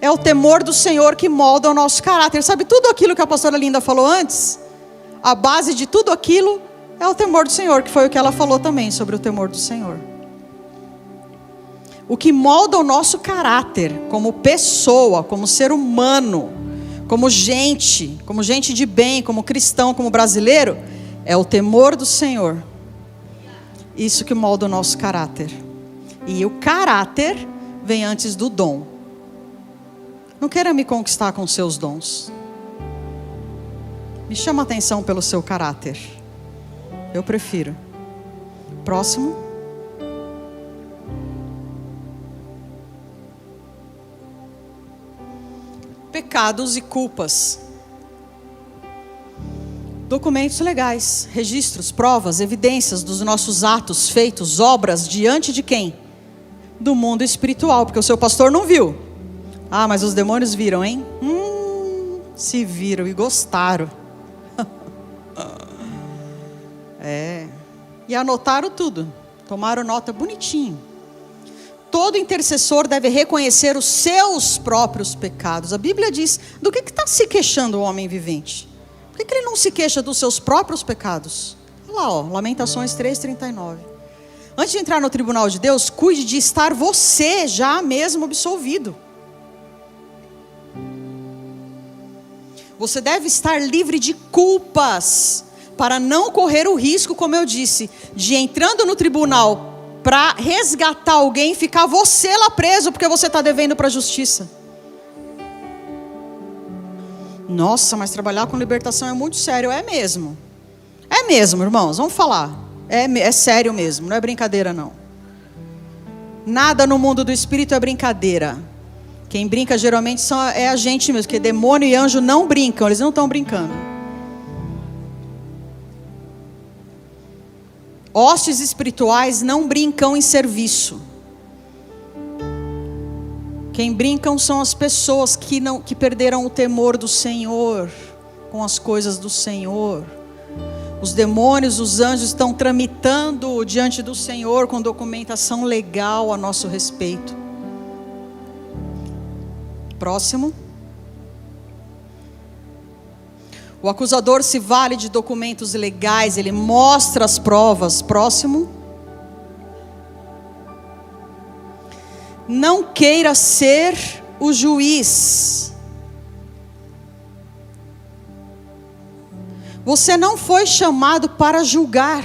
B: É o temor do Senhor que molda o nosso caráter. Sabe tudo aquilo que a pastora Linda falou antes? A base de tudo aquilo é o temor do Senhor, que foi o que ela falou também sobre o temor do Senhor. O que molda o nosso caráter como pessoa, como ser humano, como gente de bem, como cristão, como brasileiro, é o temor do Senhor. Isso que molda o nosso caráter. E o caráter vem antes do dom. Não queira me conquistar com seus dons. Me chama a atenção pelo seu caráter. Eu prefiro. Próximo. Pecados e culpas. Documentos legais, registros, provas, evidências dos nossos atos, feitos, obras, diante de quem? Do mundo espiritual, porque o seu pastor não viu. Ah, mas os demônios viram, hein? Se viram e gostaram. E anotaram tudo. Tomaram nota bonitinho. Todo intercessor deve reconhecer os seus próprios pecados. A Bíblia diz, do que está se queixando o homem vivente? Por que ele não se queixa dos seus próprios pecados? Olha lá, ó, Lamentações 3:39. Antes de entrar no tribunal de Deus, cuide de estar você já mesmo absolvido. Você deve estar livre de culpas, para não correr o risco, como eu disse, de entrando no tribunal para resgatar alguém, ficar você lá preso, porque você está devendo para a justiça. Nossa, mas trabalhar com libertação é muito sério. É mesmo. É mesmo, irmãos, vamos falar. É sério mesmo, não é brincadeira não. Nada no mundo do espírito é brincadeira. Quem brinca geralmente é a gente mesmo, porque demônio e anjo não brincam, eles não estão brincando. Hostes espirituais não brincam em serviço. Quem brincam são as pessoas que perderam o temor do Senhor, com as coisas do Senhor. Os demônios, os anjos estão tramitando diante do Senhor com documentação legal a nosso respeito. Próximo. O acusador se vale de documentos legais, ele mostra as provas. Próximo. Não queira ser o juiz. Você não foi chamado para julgar.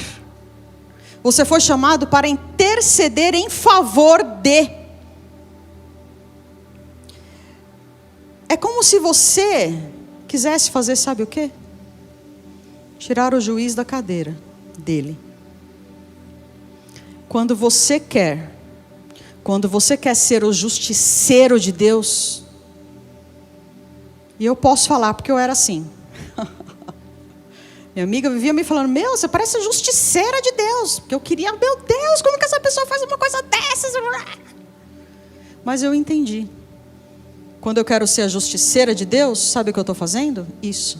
B: Você foi chamado para interceder em favor de. É como se você quisesse fazer, sabe o quê? Tirar o juiz da cadeira dele. Quando você quer ser o justiceiro de Deus, e eu posso falar porque eu era assim. Minha amiga vivia me falando, você parece justiceira de Deus. Porque eu queria, meu Deus, como que essa pessoa faz uma coisa dessas? Mas eu entendi. Quando eu quero ser a justiceira de Deus, sabe o que eu estou fazendo? Isso.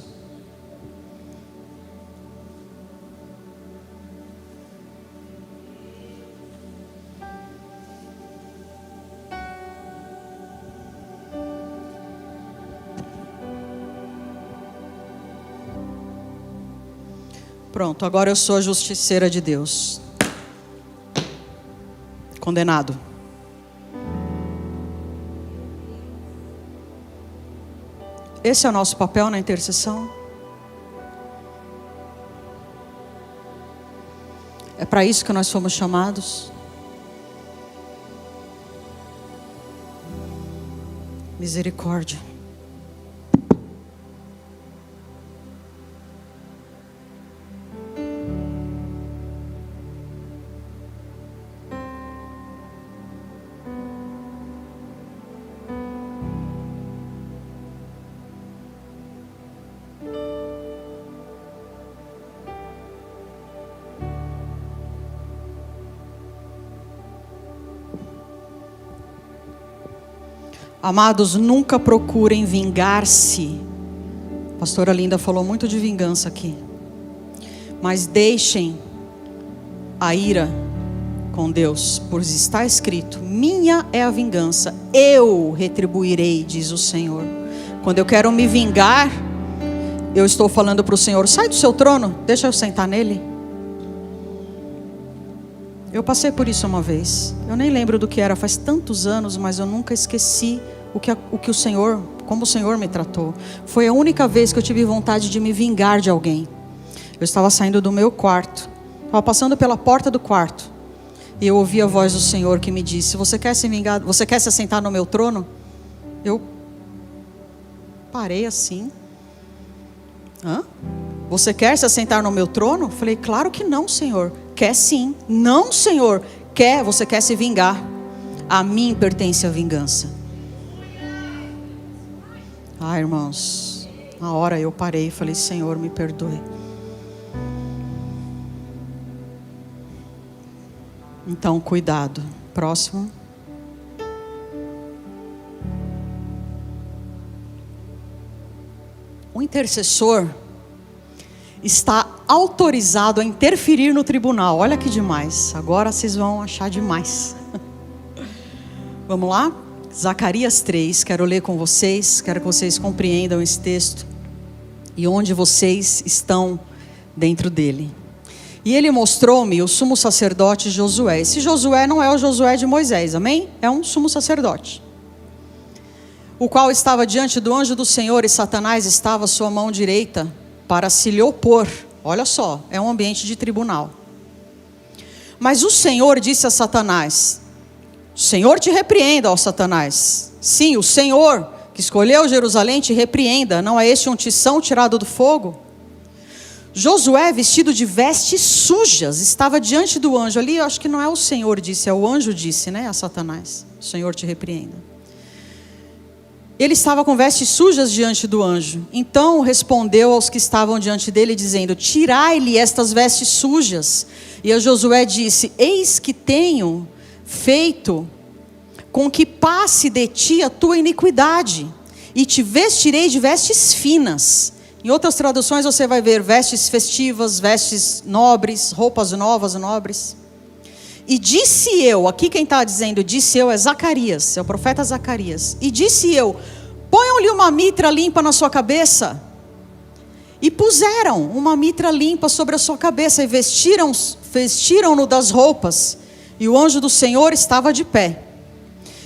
B: Pronto, agora eu sou a justiceira de Deus. Condenado. Esse é o nosso papel na intercessão. É para isso que nós fomos chamados. Misericórdia. Amados, nunca procurem vingar-se. A pastora Linda falou muito de vingança aqui. Mas deixem a ira com Deus, pois está escrito, minha é a vingança, eu retribuirei, diz o Senhor. Quando eu quero me vingar, eu estou falando para o Senhor, sai do seu trono, deixa eu sentar nele. Eu passei por isso uma vez. Eu nem lembro do que era, faz tantos anos, mas eu nunca esqueci o que o Senhor, como o Senhor me tratou. Foi a única vez que eu tive vontade de me vingar de alguém. Eu estava saindo do meu quarto, estava passando pela porta do quarto, e eu ouvi a voz do Senhor que me disse, você quer se vingar, você quer se assentar no meu trono? Eu parei assim. Hã? Você quer se assentar no meu trono? Falei, claro que não, Senhor. Quer sim. Não, Senhor. Quer, você quer se vingar. A mim pertence a vingança. Irmãos, na hora eu parei e falei, Senhor, me perdoe. Então, cuidado. Próximo. O intercessor está autorizado a interferir no tribunal. Olha que demais. Agora vocês vão achar demais. Vamos lá? Zacarias 3, quero ler com vocês. Quero que vocês compreendam esse texto e onde vocês estão dentro dele. E ele mostrou-me o sumo sacerdote Josué. Esse Josué não é o Josué de Moisés, amém? É um sumo sacerdote, o qual estava diante do anjo do Senhor, e Satanás estava à sua mão direita para se lhe opor. Olha só, é um ambiente de tribunal. Mas o Senhor disse a Satanás, o Senhor te repreenda, ó Satanás. Sim, o Senhor que escolheu Jerusalém te repreenda. Não é este um tição tirado do fogo? Josué, vestido de vestes sujas, estava diante do anjo. Ali eu acho que não é o Senhor disse, é o anjo disse, né, a Satanás, o Senhor te repreenda. Ele estava com vestes sujas diante do anjo. Então respondeu aos que estavam diante dele, dizendo: tirai-lhe estas vestes sujas. E a Josué disse: eis que tenho feito com que passe de ti a tua iniquidade, e te vestirei de vestes finas. Em outras traduções você vai ver vestes festivas, vestes nobres, roupas novas, nobres. E disse eu, aqui quem está dizendo disse eu é Zacarias, é o profeta Zacarias. E disse eu: ponham-lhe uma mitra limpa na sua cabeça. E puseram uma mitra limpa sobre a sua cabeça, e vestiram-no das roupas. E o anjo do Senhor estava de pé.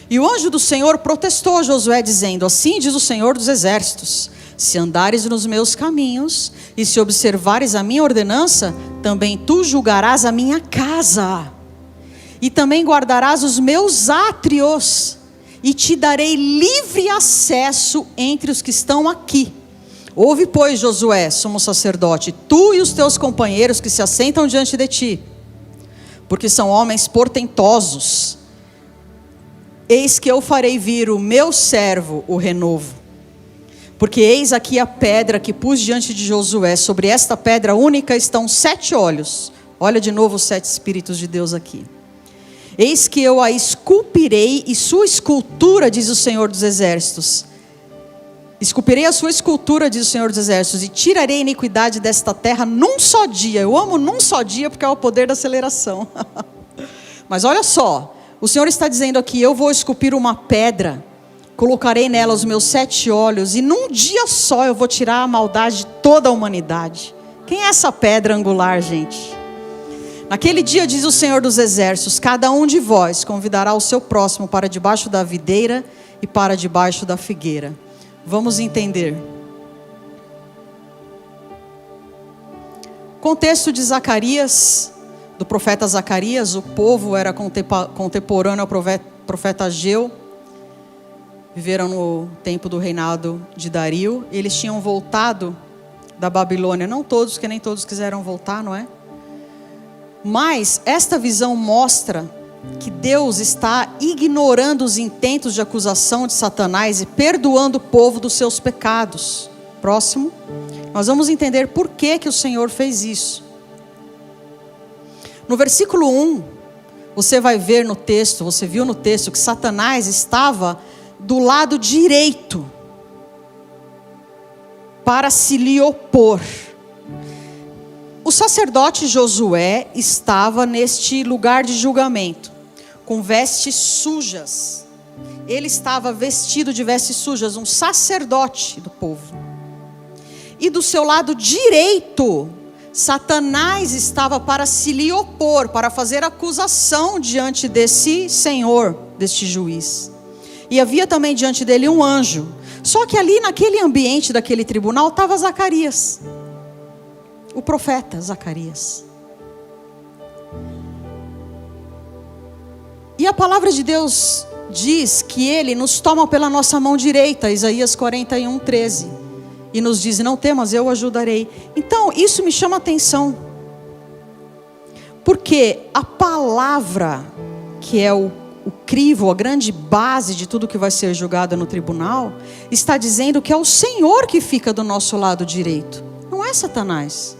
B: E o anjo do Senhor protestou a Josué, dizendo: assim diz o Senhor dos exércitos: se andares nos meus caminhos, e se observares a minha ordenança, também tu julgarás a minha casa, e também guardarás os meus átrios, e te darei livre acesso entre os que estão aqui. Ouve, pois, Josué, sumo sacerdote, tu e os teus companheiros que se assentam diante de ti, porque são homens portentosos. Eis que eu farei vir o meu servo, o renovo. Porque eis aqui a pedra que pus diante de Josué. Sobre esta pedra única estão 7 olhos. Olha de novo os 7 Espíritos de Deus aqui. Eis que eu a esculpirei, e sua escultura, diz o Senhor dos Exércitos. Esculpirei a sua escultura, diz o Senhor dos Exércitos, e tirarei a iniquidade desta terra num só dia. Eu amo num só dia porque é o poder da aceleração. Mas olha só, o Senhor está dizendo aqui: eu vou esculpir uma pedra, colocarei nela os meus 7 olhos, e num dia só eu vou tirar a maldade de toda a humanidade. Quem é essa pedra angular, gente? Naquele dia, diz o Senhor dos Exércitos, cada um de vós convidará o seu próximo para debaixo da videira e para debaixo da figueira. Vamos entender. Contexto de Zacarias, do profeta Zacarias. O povo era contemporâneo ao profeta Ageu. Viveram no tempo do reinado de Dario. Eles tinham voltado da Babilônia. Não todos, porque nem todos quiseram voltar, não é? Mas esta visão mostra que Deus está ignorando os intentos de acusação de Satanás e perdoando o povo dos seus pecados. Próximo. Nós vamos entender por que o Senhor fez isso. No versículo 1, você vai ver no texto, você viu no texto que Satanás estava do lado direito para se lhe opor. O sacerdote Josué estava neste lugar de julgamento, com vestes sujas. Ele estava vestido de vestes sujas, um sacerdote do povo. E do seu lado direito, Satanás estava para se lhe opor, para fazer acusação diante desse senhor, deste juiz. E havia também diante dele um anjo. Só que ali naquele ambiente daquele tribunal estava Zacarias, o profeta Zacarias. E a palavra de Deus diz que ele nos toma pela nossa mão direita, Isaías 41:13, e nos diz: não temas, eu o ajudarei. Então isso me chama a atenção, porque a palavra, que é o crivo, a grande base de tudo que vai ser julgado no tribunal, está dizendo que é o Senhor que fica do nosso lado direito, não é Satanás.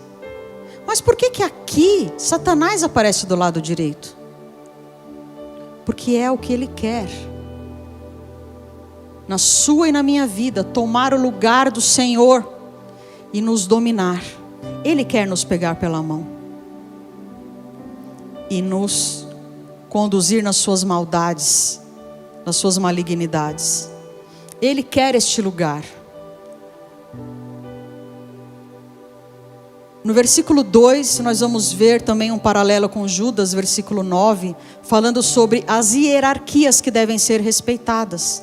B: Mas por que aqui Satanás aparece do lado direito? Porque é o que ele quer, na sua e na minha vida, tomar o lugar do Senhor e nos dominar. Ele quer nos pegar pela mão e nos conduzir nas suas maldades, nas suas malignidades. Ele quer este lugar. No versículo 2, nós vamos ver também um paralelo com Judas, versículo 9, falando sobre as hierarquias que devem ser respeitadas.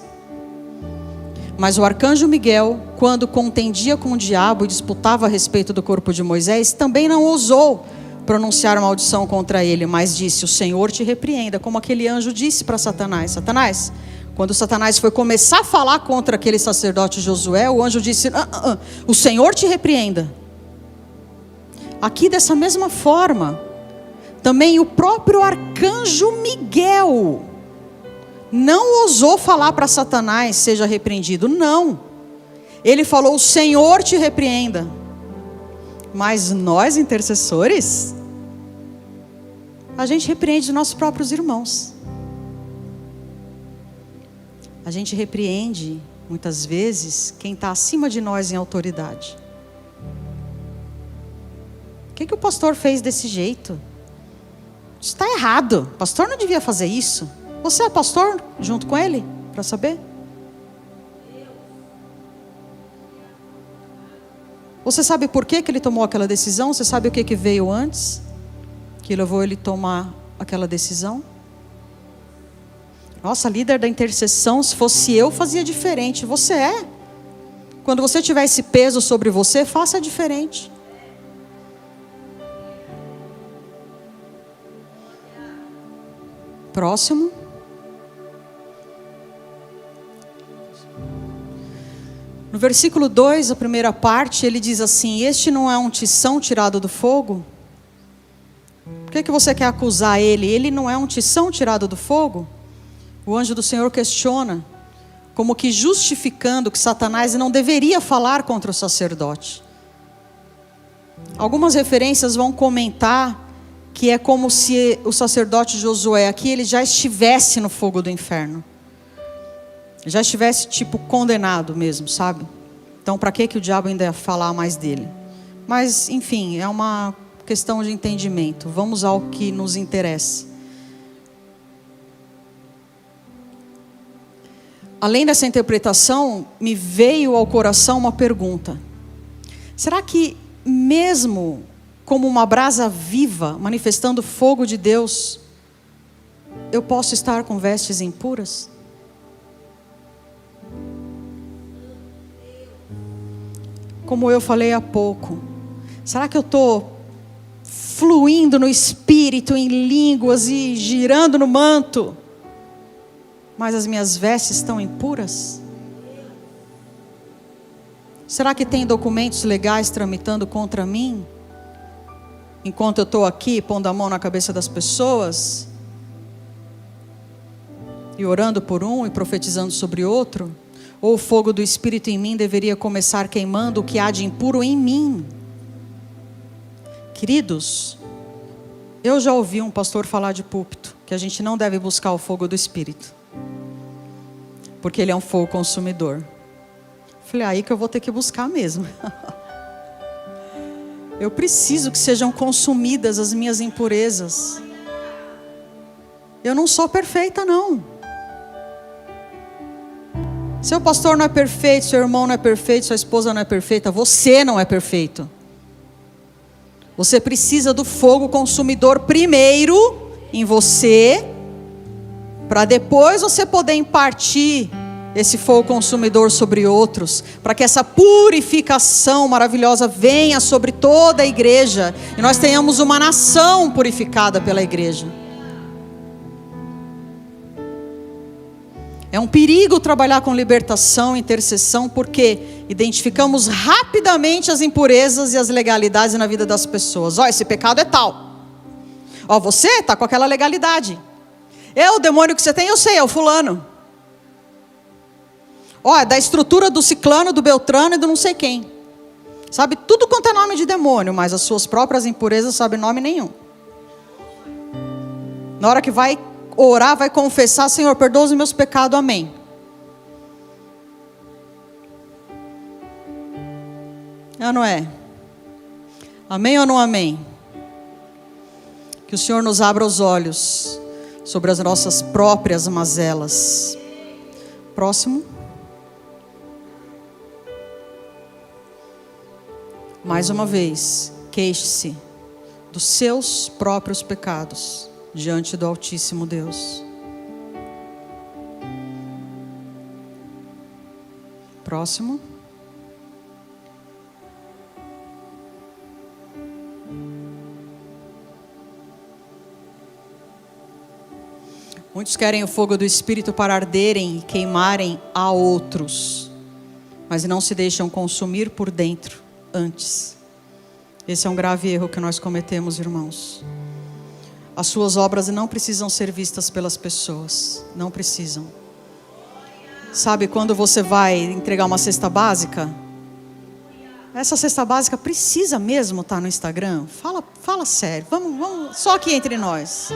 B: Mas o arcanjo Miguel, quando contendia com o diabo e disputava a respeito do corpo de Moisés, também não ousou pronunciar maldição contra ele, mas disse: o Senhor te repreenda, como aquele anjo disse para Satanás. Satanás, quando Satanás foi começar a falar contra aquele sacerdote Josué, o anjo disse: o Senhor te repreenda. Aqui dessa mesma forma, também o próprio arcanjo Miguel não ousou falar para Satanás, seja repreendido. Não. Ele falou, o Senhor te repreenda. Mas nós, intercessores, a gente repreende os nossos próprios irmãos. A gente repreende, muitas vezes, quem está acima de nós em autoridade. O que o pastor fez desse jeito? Isso está errado. O pastor não devia fazer isso. Você é pastor junto com ele? Para saber? Você sabe por que ele tomou aquela decisão? Você sabe o que veio antes? Que levou ele a tomar aquela decisão? Nossa, líder da intercessão, se fosse eu, fazia diferente. Você é. Quando você tiver esse peso sobre você, faça diferente. Próximo. No versículo 2, a primeira parte, ele diz assim: este não é um tição tirado do fogo? Por que você quer acusar ele? Ele não é um tição tirado do fogo? O anjo do Senhor questiona, como que justificando que Satanás não deveria falar contra o sacerdote. Algumas referências vão comentar que é como se o sacerdote Josué aqui, ele já estivesse no fogo do inferno. Já estivesse tipo condenado mesmo, sabe? Então para que o diabo ainda ia falar mais dele? Mas enfim, é uma questão de entendimento. Vamos ao que nos interessa. Além dessa interpretação, me veio ao coração uma pergunta. Será que mesmo como uma brasa viva, manifestando o fogo de Deus, eu posso estar com vestes impuras? Como eu falei há pouco, será que eu estou fluindo no Espírito, em línguas e girando no manto, mas as minhas vestes estão impuras? Será que tem documentos legais tramitando contra mim? Enquanto eu estou aqui pondo a mão na cabeça das pessoas e orando por um e profetizando sobre outro? Ou o fogo do Espírito em mim deveria começar queimando o que há de impuro em mim? Queridos, eu já ouvi um pastor falar de púlpito que a gente não deve buscar o fogo do Espírito, porque ele é um fogo consumidor. Falei, aí que eu vou ter que buscar mesmo. Eu preciso que sejam consumidas as minhas impurezas. Eu não sou perfeita, não. Seu pastor não é perfeito, seu irmão não é perfeito, sua esposa não é perfeita, você não é perfeito. Você precisa do fogo consumidor primeiro em você, para depois você poder impartir esse fogo consumidor sobre outros, para que essa purificação maravilhosa venha sobre toda a igreja, e nós tenhamos uma nação purificada pela igreja. É um perigo trabalhar com libertação, intercessão, porque identificamos rapidamente as impurezas e as legalidades na vida das pessoas. Ó, esse pecado é tal. Ó, você está com aquela legalidade. O demônio que você tem, eu sei, é o fulano. Ó, é da estrutura do ciclano, do beltrano e do não sei quem. Sabe tudo quanto é nome de demônio, mas as suas próprias impurezas sabe nome nenhum. Na hora que vai orar, vai confessar: Senhor, perdoa os meus pecados, amém. É, não é? Amém ou não amém? Que o Senhor nos abra os olhos sobre as nossas próprias mazelas. Próximo. Mais uma vez, queixe-se dos seus próprios pecados diante do Altíssimo Deus. Próximo. Muitos querem o fogo do Espírito para arderem e queimarem a outros, mas não se deixam consumir por dentro antes. Esse é um grave erro que nós cometemos, irmãos. as suas obras não precisam ser vistas pelas pessoas. Não precisam. Sabe quando você vai entregar uma cesta básica? Essa cesta básica precisa mesmo estar no Instagram? Fala sério. Vamos, só aqui entre nós.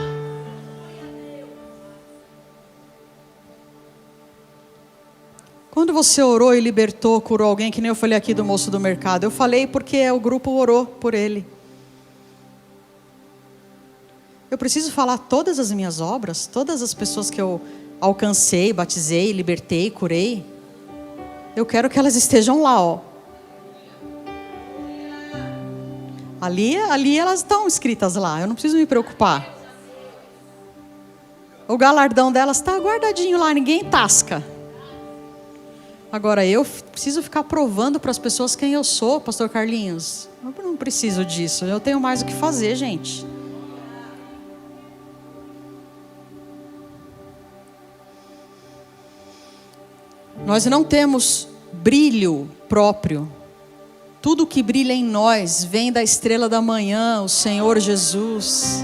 B: Quando você orou e libertou, curou alguém, que nem eu falei aqui do moço do mercado, eu falei porque o grupo orou por ele. Eu preciso falar todas as minhas obras, todas as pessoas que eu alcancei, batizei, libertei, curei. Eu quero que elas estejam lá, ó. Ali elas estão escritas lá, eu não preciso me preocupar. O galardão delas está guardadinho lá, ninguém tasca. Agora eu preciso ficar provando para as pessoas quem eu sou, pastor Carlinhos. Eu não preciso disso, eu tenho mais o que fazer, gente. Nós não temos brilho próprio. Tudo que brilha em nós vem da estrela da manhã, o Senhor Jesus.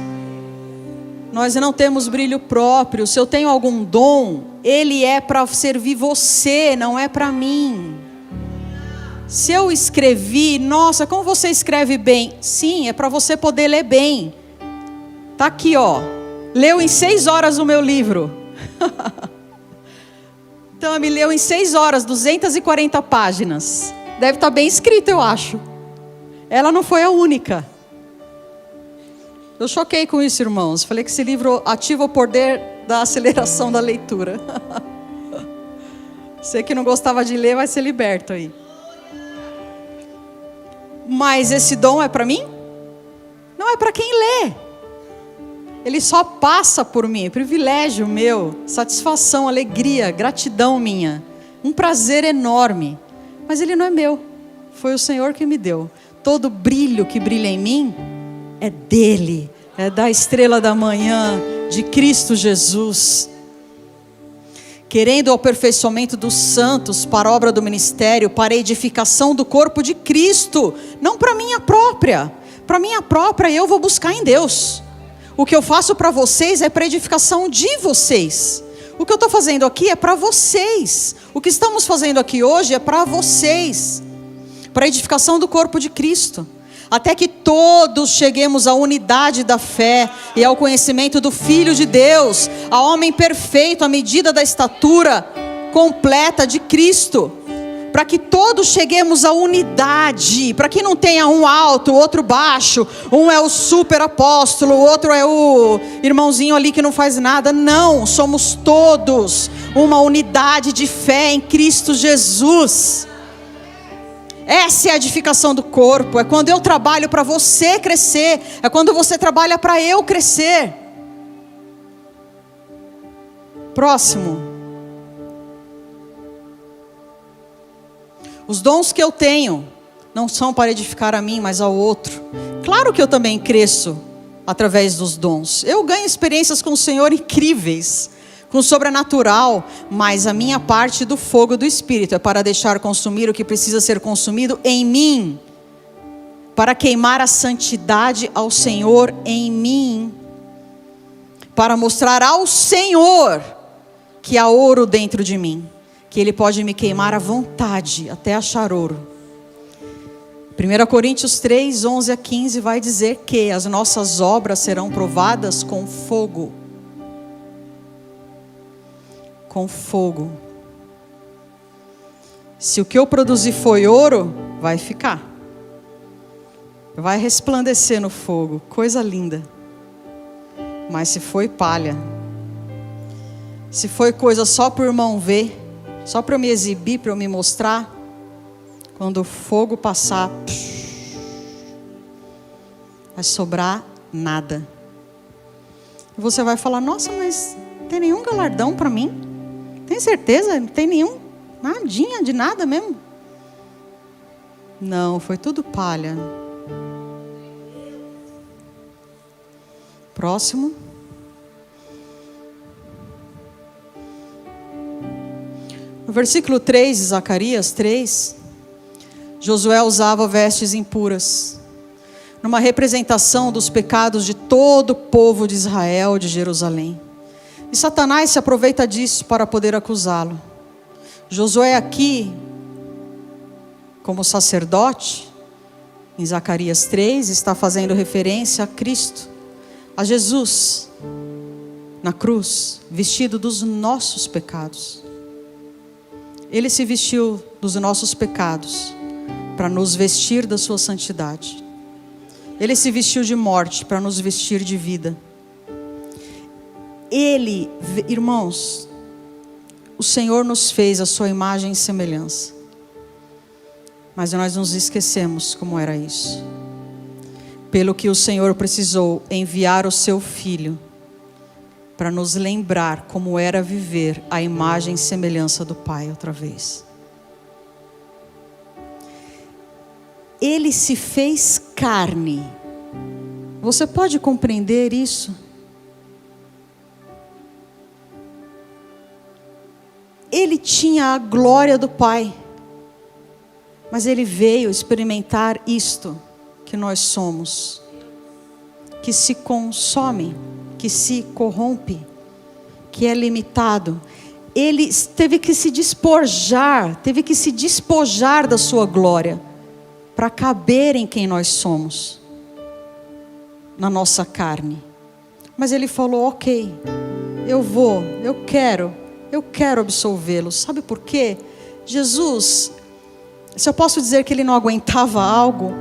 B: Nós não temos brilho próprio. Se eu tenho algum dom, ele é para servir você, não é para mim. Se eu escrevi, nossa, como você escreve bem? Sim, é para você poder ler bem. Tá aqui, ó. Leu em 6 horas o meu livro. Então, me leu em 6 horas, 240 páginas. Deve estar bem escrito, eu acho. Ela não foi a única. Eu choquei com isso, irmãos. Falei que esse livro ativa o poder da aceleração da leitura. Você que não gostava de ler vai ser liberto aí. Mas esse dom é para mim? Não, é para quem lê. Ele só passa por mim. Privilégio meu, satisfação, alegria, gratidão minha. Um prazer enorme. Mas ele não é meu. Foi o Senhor que me deu. Todo brilho que brilha em mim é dele. É da estrela da manhã, de Cristo Jesus. Querendo o aperfeiçoamento dos santos para a obra do ministério, para a edificação do corpo de Cristo. Não para minha própria. Para minha própria eu vou buscar em Deus. O que eu faço para vocês é para a edificação de vocês. O que eu estou fazendo aqui é para vocês. O que estamos fazendo aqui hoje é para vocês. Para a edificação do corpo de Cristo. Até que todos cheguemos à unidade da fé e ao conhecimento do Filho de Deus, a homem perfeito, à medida da estatura completa de Cristo. Para que todos cheguemos à unidade, para que não tenha um alto, outro baixo, um é o super apóstolo, o outro é o irmãozinho ali que não faz nada. Não, somos todos uma unidade de fé em Cristo Jesus. Essa é a edificação do corpo. É quando eu trabalho para você crescer, é quando você trabalha para eu crescer. Próximo. Os dons que eu tenho não são para edificar a mim, mas ao outro. Claro que eu também cresço através dos dons. Eu ganho experiências com o Senhor incríveis, com o sobrenatural, mas a minha parte do fogo do Espírito é para deixar consumir o que precisa ser consumido em mim, para queimar a santidade ao Senhor em mim, para mostrar ao Senhor que há ouro dentro de mim, que Ele pode me queimar à vontade, até achar ouro. 1 Coríntios 3, 11 a 15 vai dizer que as nossas obras serão provadas com fogo. Com fogo. Se o que eu produzi foi ouro, vai ficar. Vai resplandecer no fogo, coisa linda. Mas se foi palha, se foi coisa só para o irmão ver, só para eu me exibir, para eu me mostrar, quando o fogo passar, vai sobrar nada. E você vai falar: nossa, mas não tem nenhum galardão para mim? Tem certeza? Não tem nenhum, nadinha de nada mesmo? Não, foi tudo palha. Próximo. No versículo 3 de Zacarias 3, Josué usava vestes impuras, numa representação dos pecados de todo o povo de Israel, de Jerusalém. E Satanás se aproveita disso para poder acusá-lo. Josué aqui, como sacerdote, em Zacarias 3, está fazendo referência a Cristo, a Jesus, na cruz, vestido dos nossos pecados. Ele se vestiu dos nossos pecados, para nos vestir da sua santidade. Ele se vestiu de morte, para nos vestir de vida. Ele, irmãos, o Senhor nos fez a sua imagem e semelhança. Mas nós nos esquecemos como era isso. Pelo que o Senhor precisou enviar o seu Filho, para nos lembrar como era viver a imagem e semelhança do Pai outra vez. Ele se fez carne. Você pode compreender isso? Ele tinha a glória do Pai, mas ele veio experimentar isto que nós somos, que se consome, que se corrompe, que é limitado. Ele teve que se despojar da sua glória, para caber em quem nós somos, na nossa carne. Mas ele falou: ok, eu quero absolvê-lo. Sabe por quê? Jesus, se eu posso dizer que ele não aguentava algo,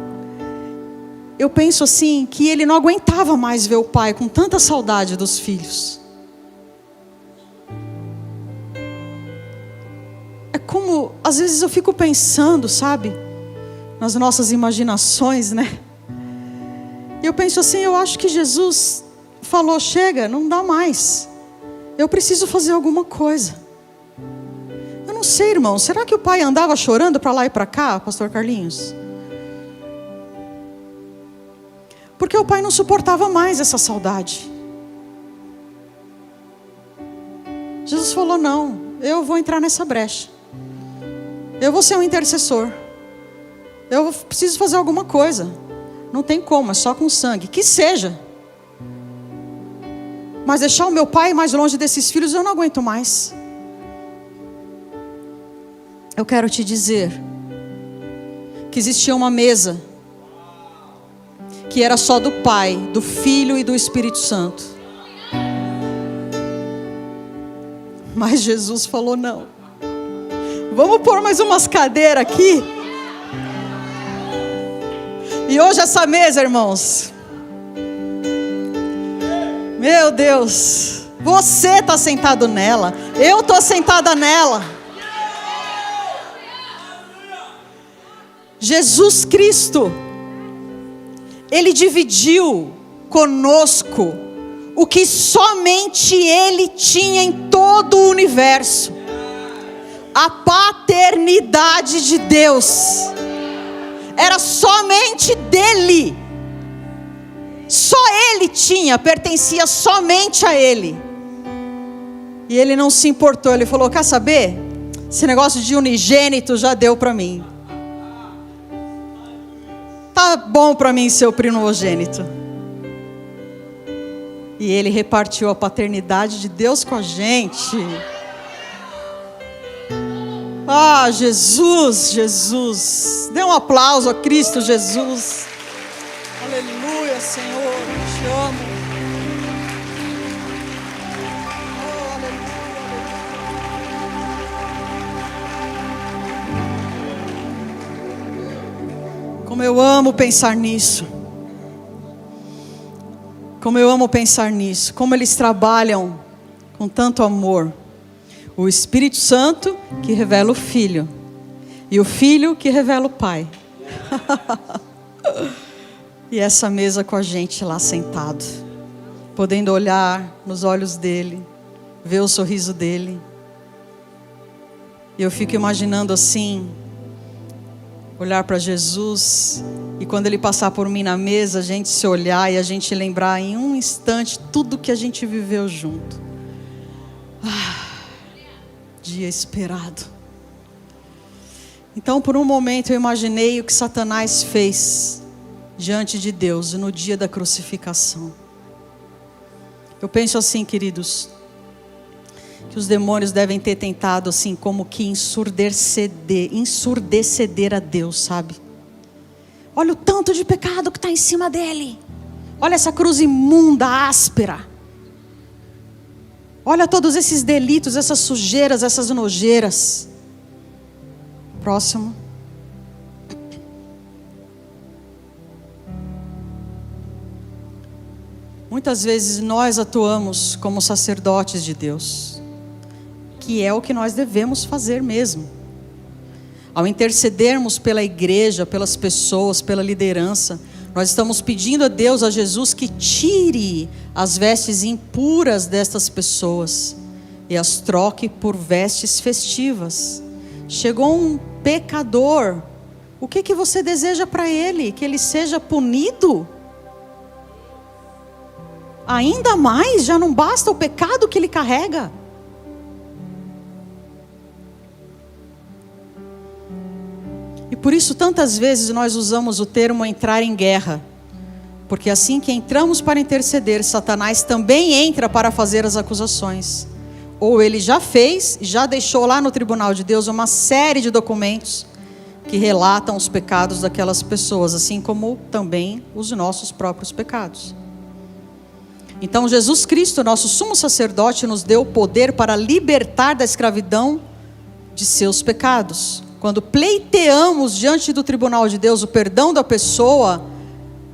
B: eu penso assim, que ele não aguentava mais ver o Pai com tanta saudade dos filhos. É como, às vezes eu fico pensando, sabe, nas nossas imaginações, né? E eu penso assim, eu acho que Jesus falou: chega, não dá mais. Eu preciso fazer alguma coisa. Eu não sei, irmão, será que o Pai andava chorando para lá e para cá, pastor Carlinhos? Porque o Pai não suportava mais essa saudade. Jesus falou: não, eu vou entrar nessa brecha. Eu vou ser um intercessor. Eu preciso fazer alguma coisa. Não tem como, é só com sangue. Que seja. Mas deixar o meu Pai mais longe desses filhos, eu não aguento mais. Eu quero te dizer que existia uma mesa que era só do Pai, do Filho e do Espírito Santo. Mas Jesus falou: não. Vamos pôr mais umas cadeiras aqui. E hoje essa mesa, irmãos, meu Deus, você está sentado nela, eu estou sentada nela. Jesus Cristo, Ele dividiu conosco o que somente Ele tinha em todo o universo: a paternidade de Deus. Era somente dele. Só ele tinha, pertencia somente a ele. E ele não se importou, ele falou: quer saber? Esse negócio de unigênito já deu para mim. Tá bom para mim ser o primogênito. E ele repartiu a paternidade de Deus com a gente. Ah, Jesus, Jesus. Dê um aplauso a Cristo Jesus. Aleluia, Senhor, eu te amo. Oh, aleluia. Como eu amo pensar nisso. Como eu amo pensar nisso. Como eles trabalham com tanto amor. O Espírito Santo que revela o Filho. E o Filho que revela o Pai. E essa mesa com a gente lá sentado. Podendo olhar nos olhos dele. Ver o sorriso dele. E eu fico imaginando assim. Olhar para Jesus. E quando ele passar por mim na mesa, a gente se olhar e a gente lembrar em um instante tudo que a gente viveu junto. Dia esperado. Então por um momento eu imaginei o que Satanás fez diante de Deus no dia da crucificação. Eu penso assim, queridos, que os demônios devem ter tentado assim como que ensurdeceder a Deus, sabe? Olha o tanto de pecado que está em cima dele. Olha essa cruz imunda, áspera. Olha todos esses delitos, essas sujeiras, essas nojeiras. Próximo. Muitas vezes nós atuamos como sacerdotes de Deus, que é o que nós devemos fazer mesmo. Ao intercedermos pela igreja, pelas pessoas, pela liderança, nós estamos pedindo a Deus, a Jesus, que tire as vestes impuras destas pessoas e as troque por vestes festivas. Chegou um pecador, o que você deseja para ele? Que ele seja punido? Ainda mais, já não basta o pecado que ele carrega. E por isso tantas vezes nós usamos o termo entrar em guerra. Porque assim que entramos para interceder, Satanás também entra para fazer as acusações. Ou ele já fez, já deixou lá no tribunal de Deus uma série de documentos que relatam os pecados daquelas pessoas, assim como também os nossos próprios pecados. Então Jesus Cristo, nosso sumo sacerdote, nos deu o poder para libertar da escravidão de seus pecados. Quando pleiteamos diante do tribunal de Deus o perdão da pessoa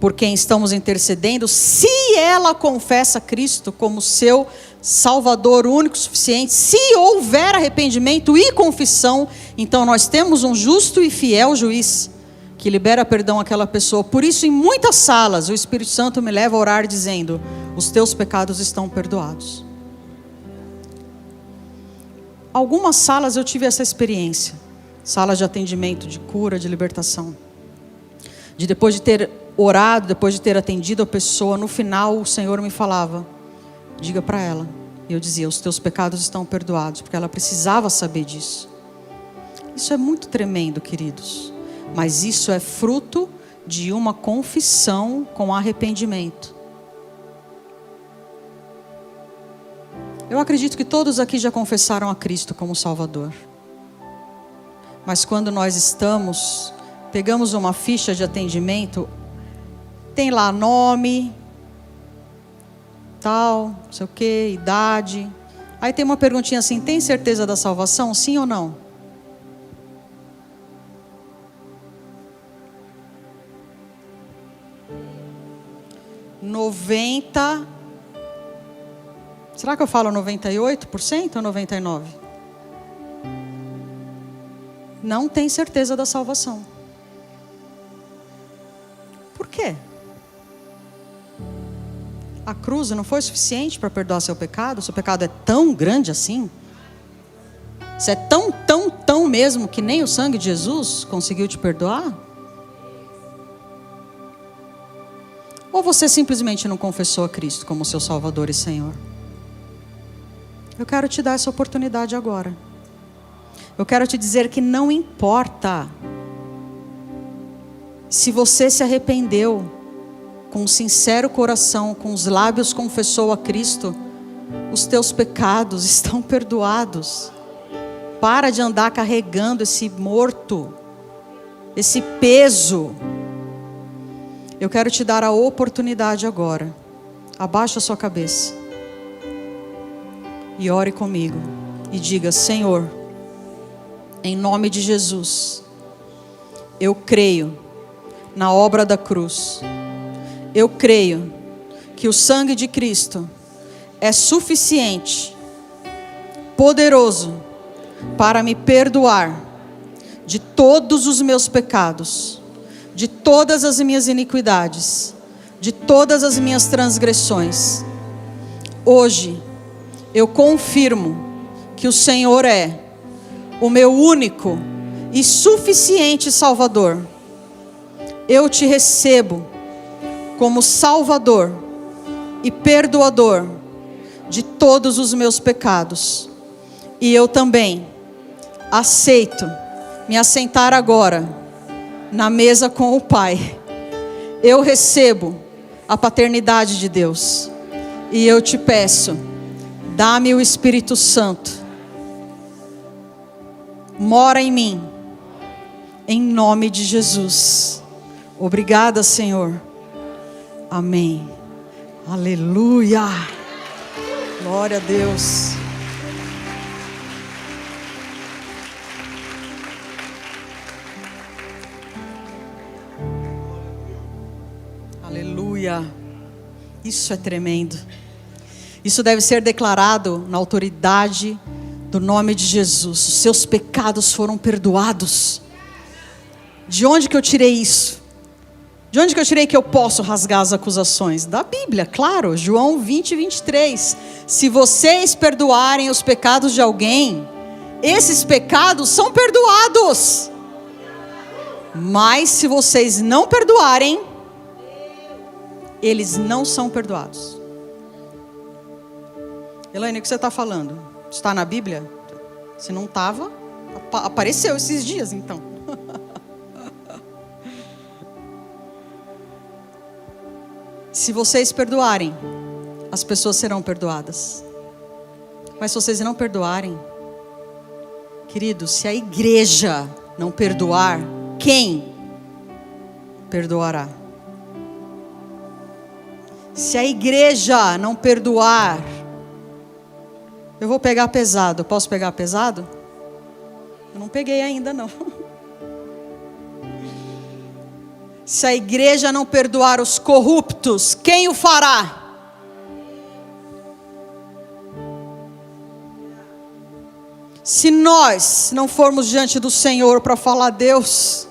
B: por quem estamos intercedendo, se ela confessa Cristo como seu Salvador único, suficiente, se houver arrependimento e confissão, então nós temos um justo e fiel juiz que libera perdão àquela pessoa. Por isso, em muitas salas, o Espírito Santo me leva a orar dizendo: os teus pecados estão perdoados. Algumas salas eu tive essa experiência, salas de atendimento, de cura, de libertação, de depois de ter orado, depois de ter atendido a pessoa, no final o Senhor me falava: diga para ela. E eu dizia: os teus pecados estão perdoados, porque ela precisava saber disso. Isso é muito tremendo, queridos, mas isso é fruto de uma confissão com arrependimento. Eu acredito que todos aqui já confessaram a Cristo como Salvador. Mas quando nós pegamos uma ficha de atendimento, tem lá nome, tal, não sei o que, idade. Aí tem uma perguntinha assim: tem certeza da salvação? Sim ou não? Será que eu falo 98% ou 99%? Não tem certeza da salvação. Por quê? A cruz não foi suficiente para perdoar seu pecado? Seu pecado é tão grande assim? Você é tão mesmo que nem o sangue de Jesus conseguiu te perdoar? Ou você simplesmente não confessou a Cristo como seu Salvador e Senhor? Eu quero te dar essa oportunidade agora. Eu quero te dizer que não importa se você se arrependeu com um sincero coração, com os lábios confessou a Cristo, os teus pecados estão perdoados. Para de andar carregando esse morto, esse peso. Eu quero te dar a oportunidade agora. Abaixa a sua cabeça e ore comigo e diga: Senhor, em nome de Jesus, eu creio na obra da cruz. Eu creio que o sangue de Cristo é suficiente, poderoso, para me perdoar de todos os meus pecados, de todas as minhas iniquidades, de todas as minhas transgressões. Hoje, eu confirmo que o Senhor é o meu único e suficiente Salvador. Eu te recebo como Salvador e perdoador de todos os meus pecados. E eu também aceito me assentar agora na mesa com o Pai. eu recebo a paternidade de Deus. E eu te peço, dá-me o Espírito Santo. Mora em mim. Em nome de Jesus. Obrigada, Senhor. Amém. Aleluia. Glória a Deus. Aleluia. Isso é tremendo. Isso deve ser declarado na autoridade do nome de Jesus. Os seus pecados foram perdoados. De onde que eu tirei isso? De onde que eu tirei que eu posso rasgar as acusações? Da Bíblia, claro. João 20, 23. Se vocês perdoarem os pecados de alguém, esses pecados são perdoados. Mas se vocês não perdoarem, eles não são perdoados. Elaine, o que você está falando? Está na Bíblia? Se não estava, apareceu esses dias então. Se vocês perdoarem, as pessoas serão perdoadas. Mas se vocês não perdoarem, queridos, se a igreja não perdoar, quem perdoará? Se a igreja não perdoar, eu vou pegar pesado. Posso pegar pesado? Eu não peguei ainda não. Se a igreja não perdoar os corruptos, quem o fará? Se nós não formos diante do Senhor para falar, Deus,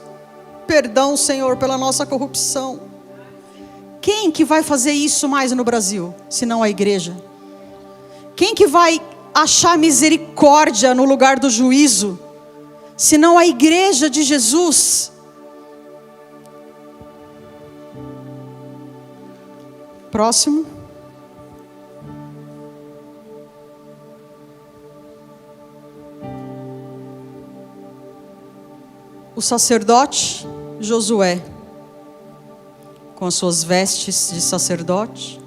B: perdão, Senhor, pela nossa corrupção, quem que vai fazer isso mais no Brasil, se não a igreja? Quem que vai achar misericórdia no lugar do juízo, se não a igreja de Jesus? Próximo. O sacerdote Josué, com as suas vestes de sacerdote.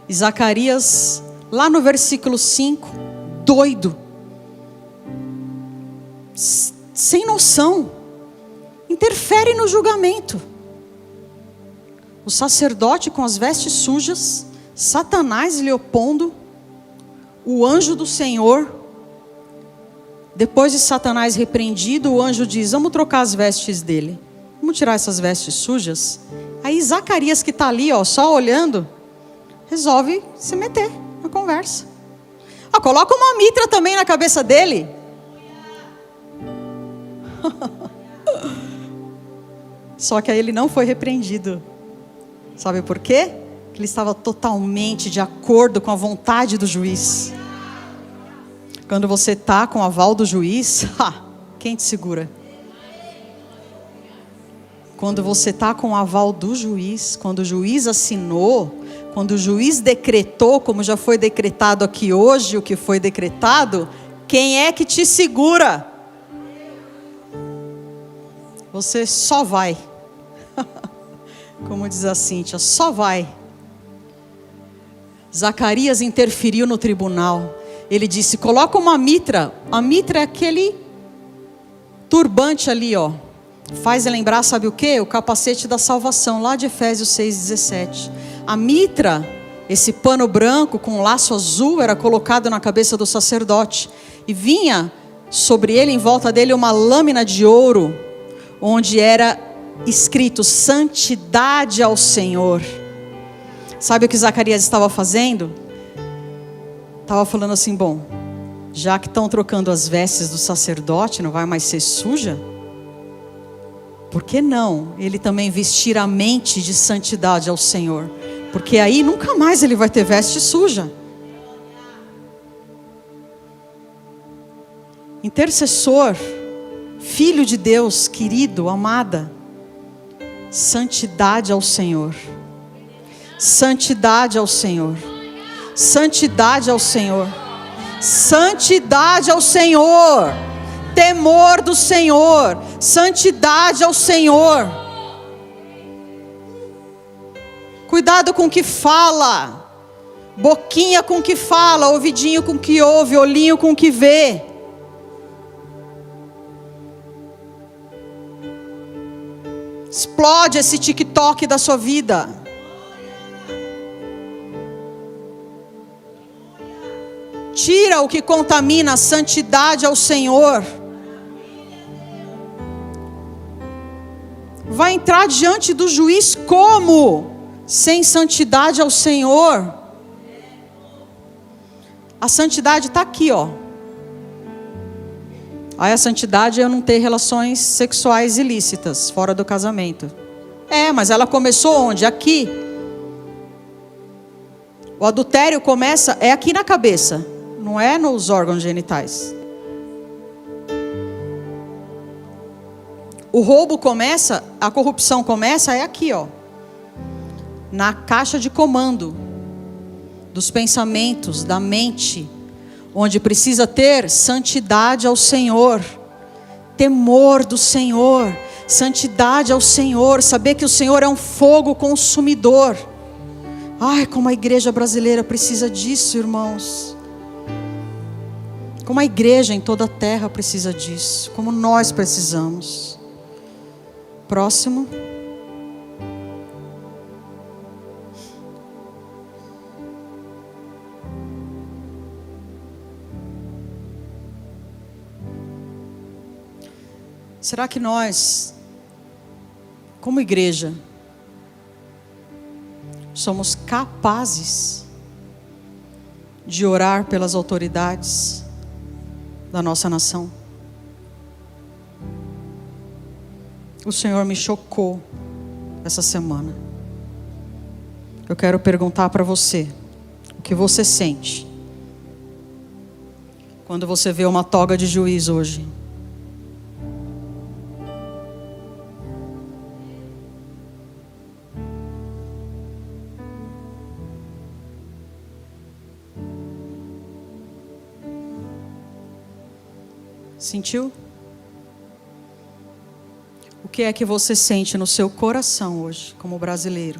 B: E Zacarias, lá no versículo 5, doido, sem noção, interfere no julgamento. O sacerdote com as vestes sujas, Satanás lhe opondo, o anjo do Senhor. Depois de Satanás repreendido, o anjo diz, vamos trocar as vestes dele. Vamos tirar essas vestes sujas. Aí Zacarias, que está ali, ó, só olhando, resolve se meter na conversa. Coloca uma mitra também na cabeça dele. Só que aí ele não foi repreendido. Sabe por quê? Porque ele estava totalmente de acordo com a vontade do juiz. Quando você está com o aval do juiz, quem te segura? Quando você está com o aval do juiz, quando o juiz assinou, quando o juiz decretou, como já foi decretado aqui hoje, o que foi decretado, quem é que te segura? Você só vai. Como diz a Cíntia, só vai. Zacarias interferiu no tribunal. Ele disse, coloca uma mitra. A mitra é aquele turbante ali, ó. Faz lembrar, sabe o quê? O capacete da salvação, lá de Efésios 6,17. A mitra, esse pano branco com um laço azul, era colocado na cabeça do sacerdote. E vinha sobre ele, em volta dele, uma lâmina de ouro, onde era escrito, santidade ao Senhor. Sabe o que Zacarias estava fazendo? Estava falando assim, bom, já que estão trocando as vestes do sacerdote, não vai mais ser suja? Por que não ele também vestir a mente de santidade ao Senhor? Porque aí nunca mais ele vai ter veste suja. Intercessor, filho de Deus, querido, amada, santidade ao Senhor. Santidade ao Senhor. Santidade ao Senhor. Santidade ao Senhor. Temor do Senhor. Santidade ao Senhor. Cuidado com o que fala. Boquinha com o que fala, ouvidinho com o que ouve, olhinho com o que vê. Explode esse TikTok da sua vida. Tira o que contamina a santidade ao Senhor. Vai entrar diante do juiz como? Sem santidade ao Senhor. A santidade está aqui, ó. Aí a santidade é eu não ter relações sexuais ilícitas, fora do casamento. Mas ela começou onde? Aqui. O adultério começa, aqui na cabeça, não é nos órgãos genitais. O roubo começa, a corrupção começa, aqui, ó. Na caixa de comando dos pensamentos, da mente, onde precisa ter santidade ao Senhor, temor do Senhor, santidade ao Senhor, saber que o Senhor é um fogo consumidor. Ai, como a igreja brasileira precisa disso, irmãos. Como a igreja em toda a terra precisa disso, como nós precisamos. Próximo. Será que nós, como igreja, somos capazes de orar pelas autoridades da nossa nação? O Senhor me chocou essa semana. Eu quero perguntar para você, o que você sente quando você vê uma toga de juiz hoje? Sentiu? O que é que você sente no seu coração hoje, como brasileiro,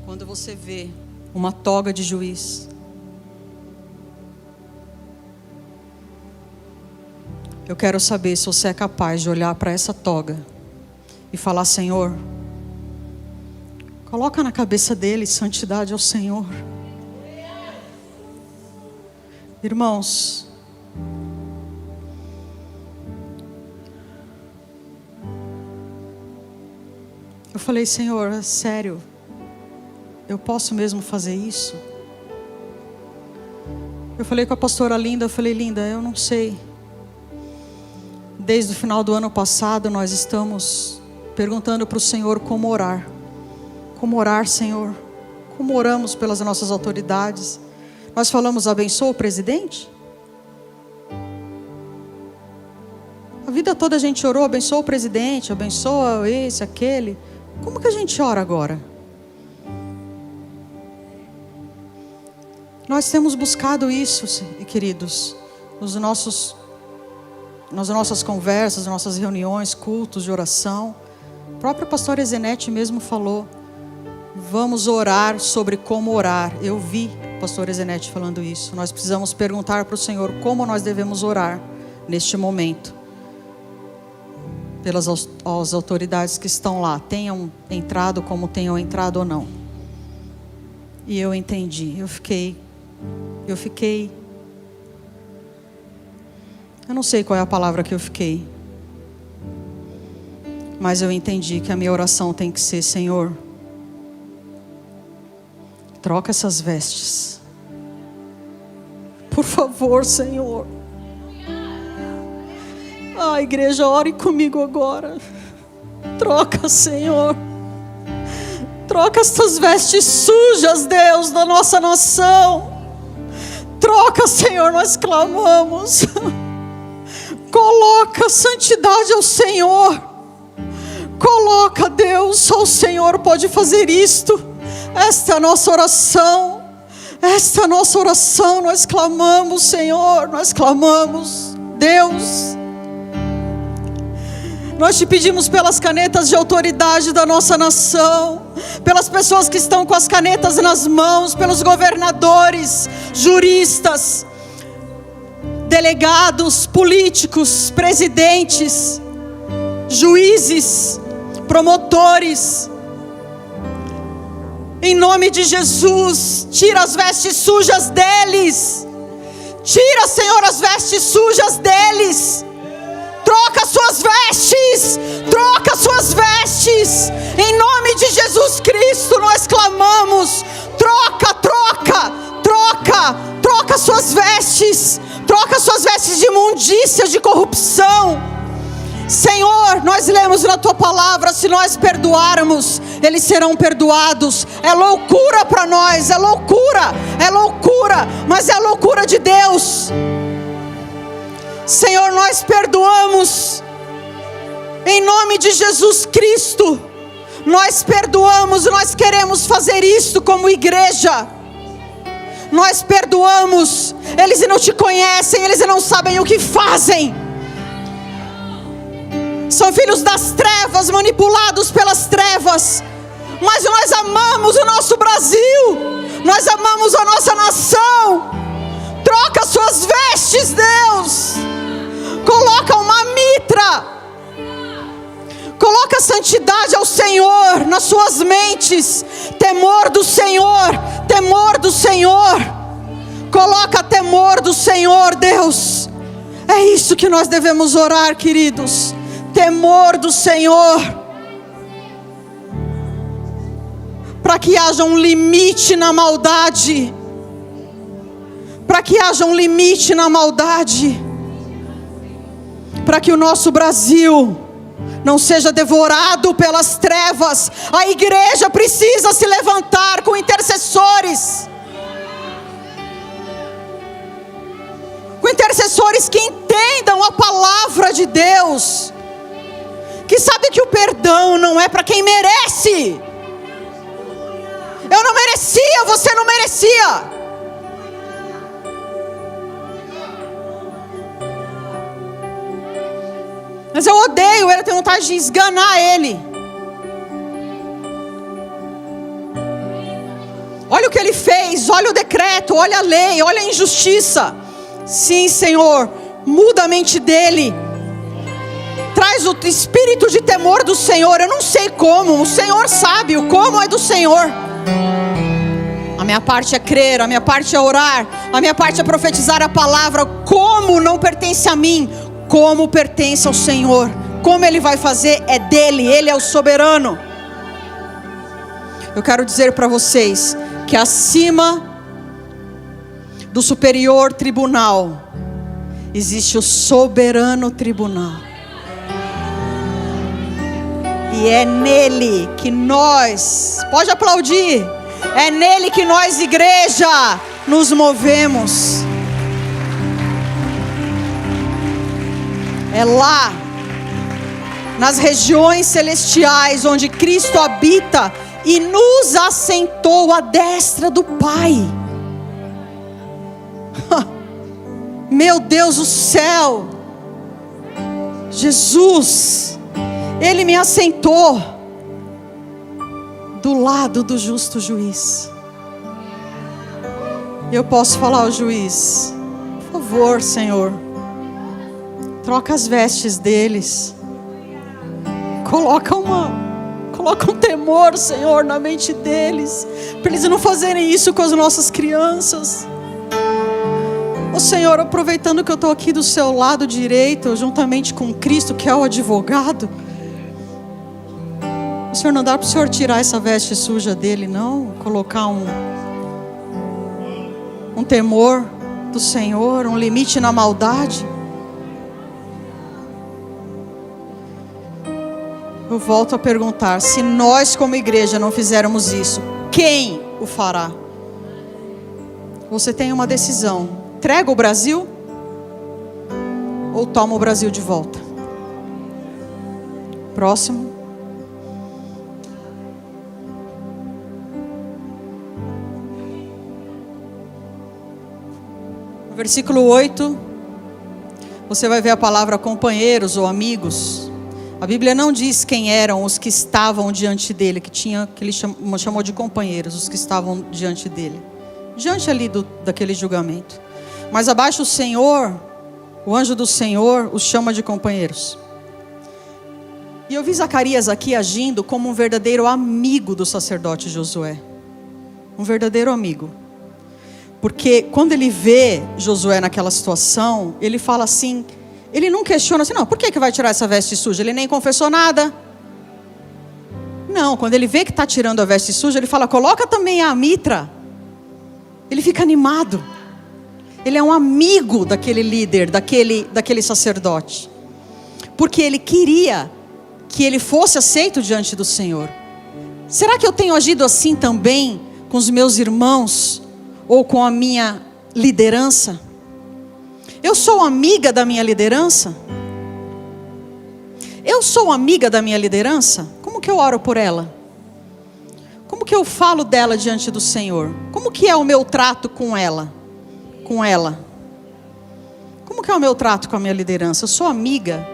B: quando você vê uma toga de juiz? Eu quero saber se você é capaz de olhar para essa toga e falar: Senhor, coloca na cabeça dele santidade ao Senhor. Irmãos, eu falei: Senhor, é sério, eu posso mesmo fazer isso? Eu falei com a pastora Linda, eu falei: Linda, eu não sei. Desde o final do ano passado nós estamos perguntando para o Senhor como orar. Como orar, Senhor? Como oramos pelas nossas autoridades? Nós falamos: abençoa o presidente? A vida toda a gente orou: abençoa o presidente, abençoa esse, aquele. Como que a gente ora agora? Nós temos buscado isso, queridos, nas nossas conversas, nas nossas reuniões, cultos de oração. O próprio pastor Ezenete mesmo falou: vamos orar sobre como orar. Eu vi o pastor Ezenete falando isso. Nós precisamos perguntar para o Senhor como nós devemos orar neste momento, pelas as autoridades que estão lá, tenham entrado como tenham entrado ou não. E eu entendi, eu fiquei, eu não sei qual é a palavra que eu fiquei, mas eu entendi que a minha oração tem que ser: Senhor, troca essas vestes, por favor, Senhor. Igreja, ore comigo agora. Troca, Senhor. Troca estas vestes sujas, Deus, da nossa nação. Troca, Senhor, nós clamamos. Coloca santidade ao Senhor. Coloca, Deus, só o Senhor pode fazer isto. Esta é a nossa oração. Esta é a nossa oração. Nós clamamos, Senhor, nós clamamos, Deus. Nós te pedimos pelas canetas de autoridade da nossa nação, pelas pessoas que estão com as canetas nas mãos, pelos governadores, juristas, delegados, políticos, presidentes, juízes, promotores. Em nome de Jesus, tira as vestes sujas deles. Tira, Senhor, as vestes sujas deles. Troca suas vestes. Troca suas vestes. Em nome de Jesus Cristo nós clamamos. Troca, troca, troca. Troca suas vestes. Troca suas vestes de imundícia, de corrupção. Senhor, nós lemos na tua palavra: se nós perdoarmos, eles serão perdoados. É loucura para nós, é loucura, mas é a loucura de Deus. Senhor, nós perdoamos, em nome de Jesus Cristo, nós perdoamos, nós queremos fazer isto como igreja. Nós perdoamos, eles não te conhecem, eles não sabem o que fazem. São filhos das trevas, manipulados pelas trevas. Mas nós amamos o nosso Brasil. Nós amamos a nossa nação. Troca suas vestes, Deus. Coloca uma mitra. Coloca santidade ao Senhor nas suas mentes. Temor do Senhor. Temor do Senhor. Coloca temor do Senhor, Deus. É isso que nós devemos orar, queridos. Temor do Senhor, para que haja um limite na maldade, para que haja um limite na maldade, para que o nosso Brasil não seja devorado pelas trevas. A igreja precisa se levantar com intercessores, que entendam a palavra de Deus, que sabe que o perdão não é para quem merece. Eu não merecia, você não merecia. Mas eu odeio ele, eu tenho vontade de esganar ele. Olha o que ele fez, olha o decreto, olha a lei, olha a injustiça. Sim, Senhor, muda a mente dele. Traz o espírito de temor do Senhor. Eu não sei como, o Senhor sabe, o como é do Senhor. A minha parte é crer, a minha parte é orar, a minha parte é profetizar a palavra. Como não pertence a mim, como pertence ao Senhor. Como Ele vai fazer é dele, Ele é o soberano. Eu quero dizer para vocês que acima do superior tribunal existe o soberano tribunal. E é nele que nós, pode aplaudir, é nele que nós, igreja, nos movemos. É lá, nas regiões celestiais, onde Cristo habita e nos assentou à destra do Pai. Meu Deus do céu, Jesus, Ele me assentou do lado do justo juiz. Eu posso falar ao juiz: por favor, Senhor, troca as vestes deles. Coloca um temor, Senhor, na mente deles, para eles não fazerem isso com as nossas crianças. Ô Senhor, aproveitando que eu estou aqui do seu lado direito, juntamente com Cristo, que é o advogado, o Senhor, não dá para o Senhor tirar essa veste suja dele, não? Colocar um temor do Senhor, um limite na maldade. Eu volto a perguntar: se nós como igreja não fizermos isso, quem o fará? Você tem uma decisão: entrega o Brasil ou toma o Brasil de volta? Próximo. No versículo 8, você vai ver a palavra companheiros ou amigos. A Bíblia não diz quem eram os que estavam diante dele, que ele chamou de companheiros, os que estavam diante dele, diante ali daquele julgamento. Mas abaixo o Senhor, o anjo do Senhor, os chama de companheiros. E eu vi Zacarias aqui agindo como um verdadeiro amigo do sacerdote Josué. Um verdadeiro amigo. Porque quando ele vê Josué naquela situação, ele fala assim, ele não questiona assim, não, por que vai tirar essa veste suja? Ele nem confessou nada. Não, quando ele vê que está tirando a veste suja, ele fala, coloca também a mitra. Ele fica animado. Ele é um amigo daquele líder, daquele sacerdote. Porque ele queria que ele fosse aceito diante do Senhor. Será que eu tenho agido assim também com os meus irmãos ou com a minha liderança? Eu sou amiga da minha liderança? Eu sou amiga da minha liderança? Como que eu oro por ela? Como que eu falo dela diante do Senhor? Como que é o meu trato com ela? Como que é o meu trato com a minha liderança? Eu sou amiga?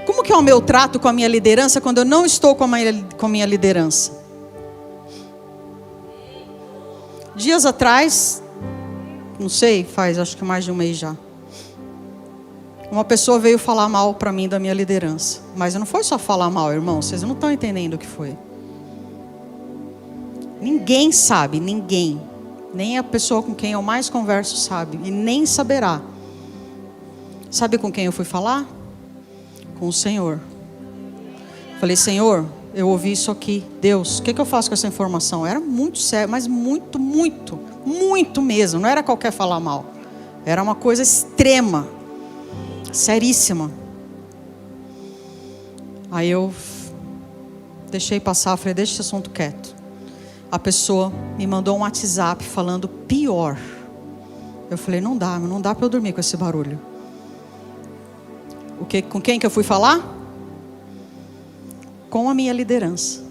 B: Como que é o meu trato com a minha liderança quando eu não estou com a minha liderança? Dias atrás, não sei, faz acho que mais de um mês já, uma pessoa veio falar mal para mim da minha liderança. Mas não foi só falar mal, irmão, vocês não estão entendendo o que foi. Ninguém sabe, ninguém. Nem a pessoa com quem eu mais converso sabe, e nem saberá. Sabe com quem eu fui falar? Com o Senhor. Falei, Senhor, eu ouvi isso aqui. Deus, o que eu faço com essa informação? Era muito sério, mas muito, muito, muito mesmo. Não era qualquer falar mal. Era uma coisa extrema, seríssima. Aí eu deixei passar, falei, deixa esse assunto quieto. A pessoa me mandou um WhatsApp falando pior. Eu falei, não dá para eu dormir com esse barulho. Com quem que eu fui falar? Com a minha liderança.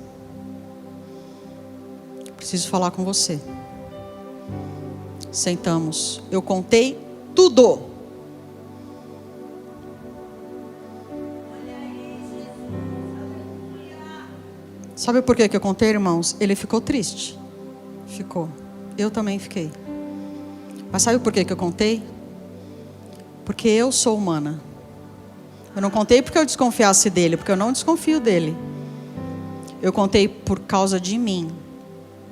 B: Preciso falar com você. Sentamos. Eu contei tudo. Sabe por que eu contei, irmãos? Ele ficou triste. Ficou. Eu também fiquei. Mas sabe por que eu contei? Porque eu sou humana. Eu não contei porque eu desconfiasse dele, porque eu não desconfio dele. Eu contei por causa de mim,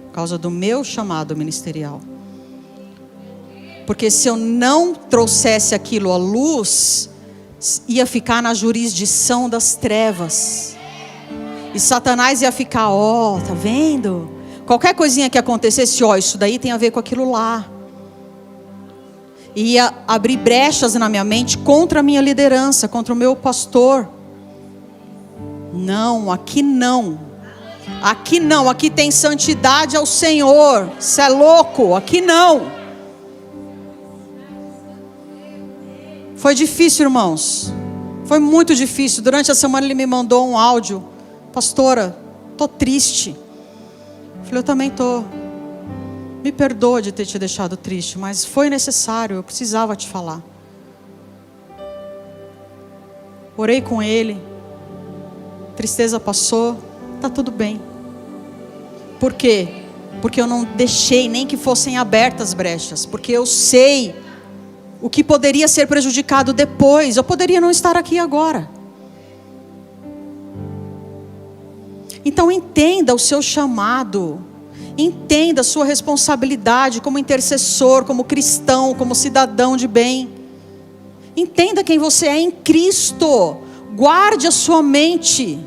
B: por causa do meu chamado ministerial. Porque se eu não trouxesse aquilo à luz, ia ficar na jurisdição das trevas. E Satanás ia ficar, tá vendo? Qualquer coisinha que acontecesse, isso daí tem a ver com aquilo lá. Ia abrir brechas na minha mente contra a minha liderança, contra o meu pastor. Não, aqui não. Aqui não, aqui tem santidade ao Senhor. Você é louco, aqui não. Foi difícil, irmãos. Foi muito difícil. Durante a semana ele me mandou um áudio. Pastora, tô triste. Eu falei, eu também tô. Me perdoa de ter te deixado triste, mas foi necessário, eu precisava te falar. Orei com ele, tristeza passou, tá tudo bem. Por quê? Porque eu não deixei nem que fossem abertas brechas, porque eu sei o que poderia ser prejudicado depois. Eu poderia não estar aqui agora. Então entenda o seu chamado. Entenda a sua responsabilidade como intercessor, como cristão, como cidadão de bem. Entenda quem você é em Cristo. Guarde a sua mente.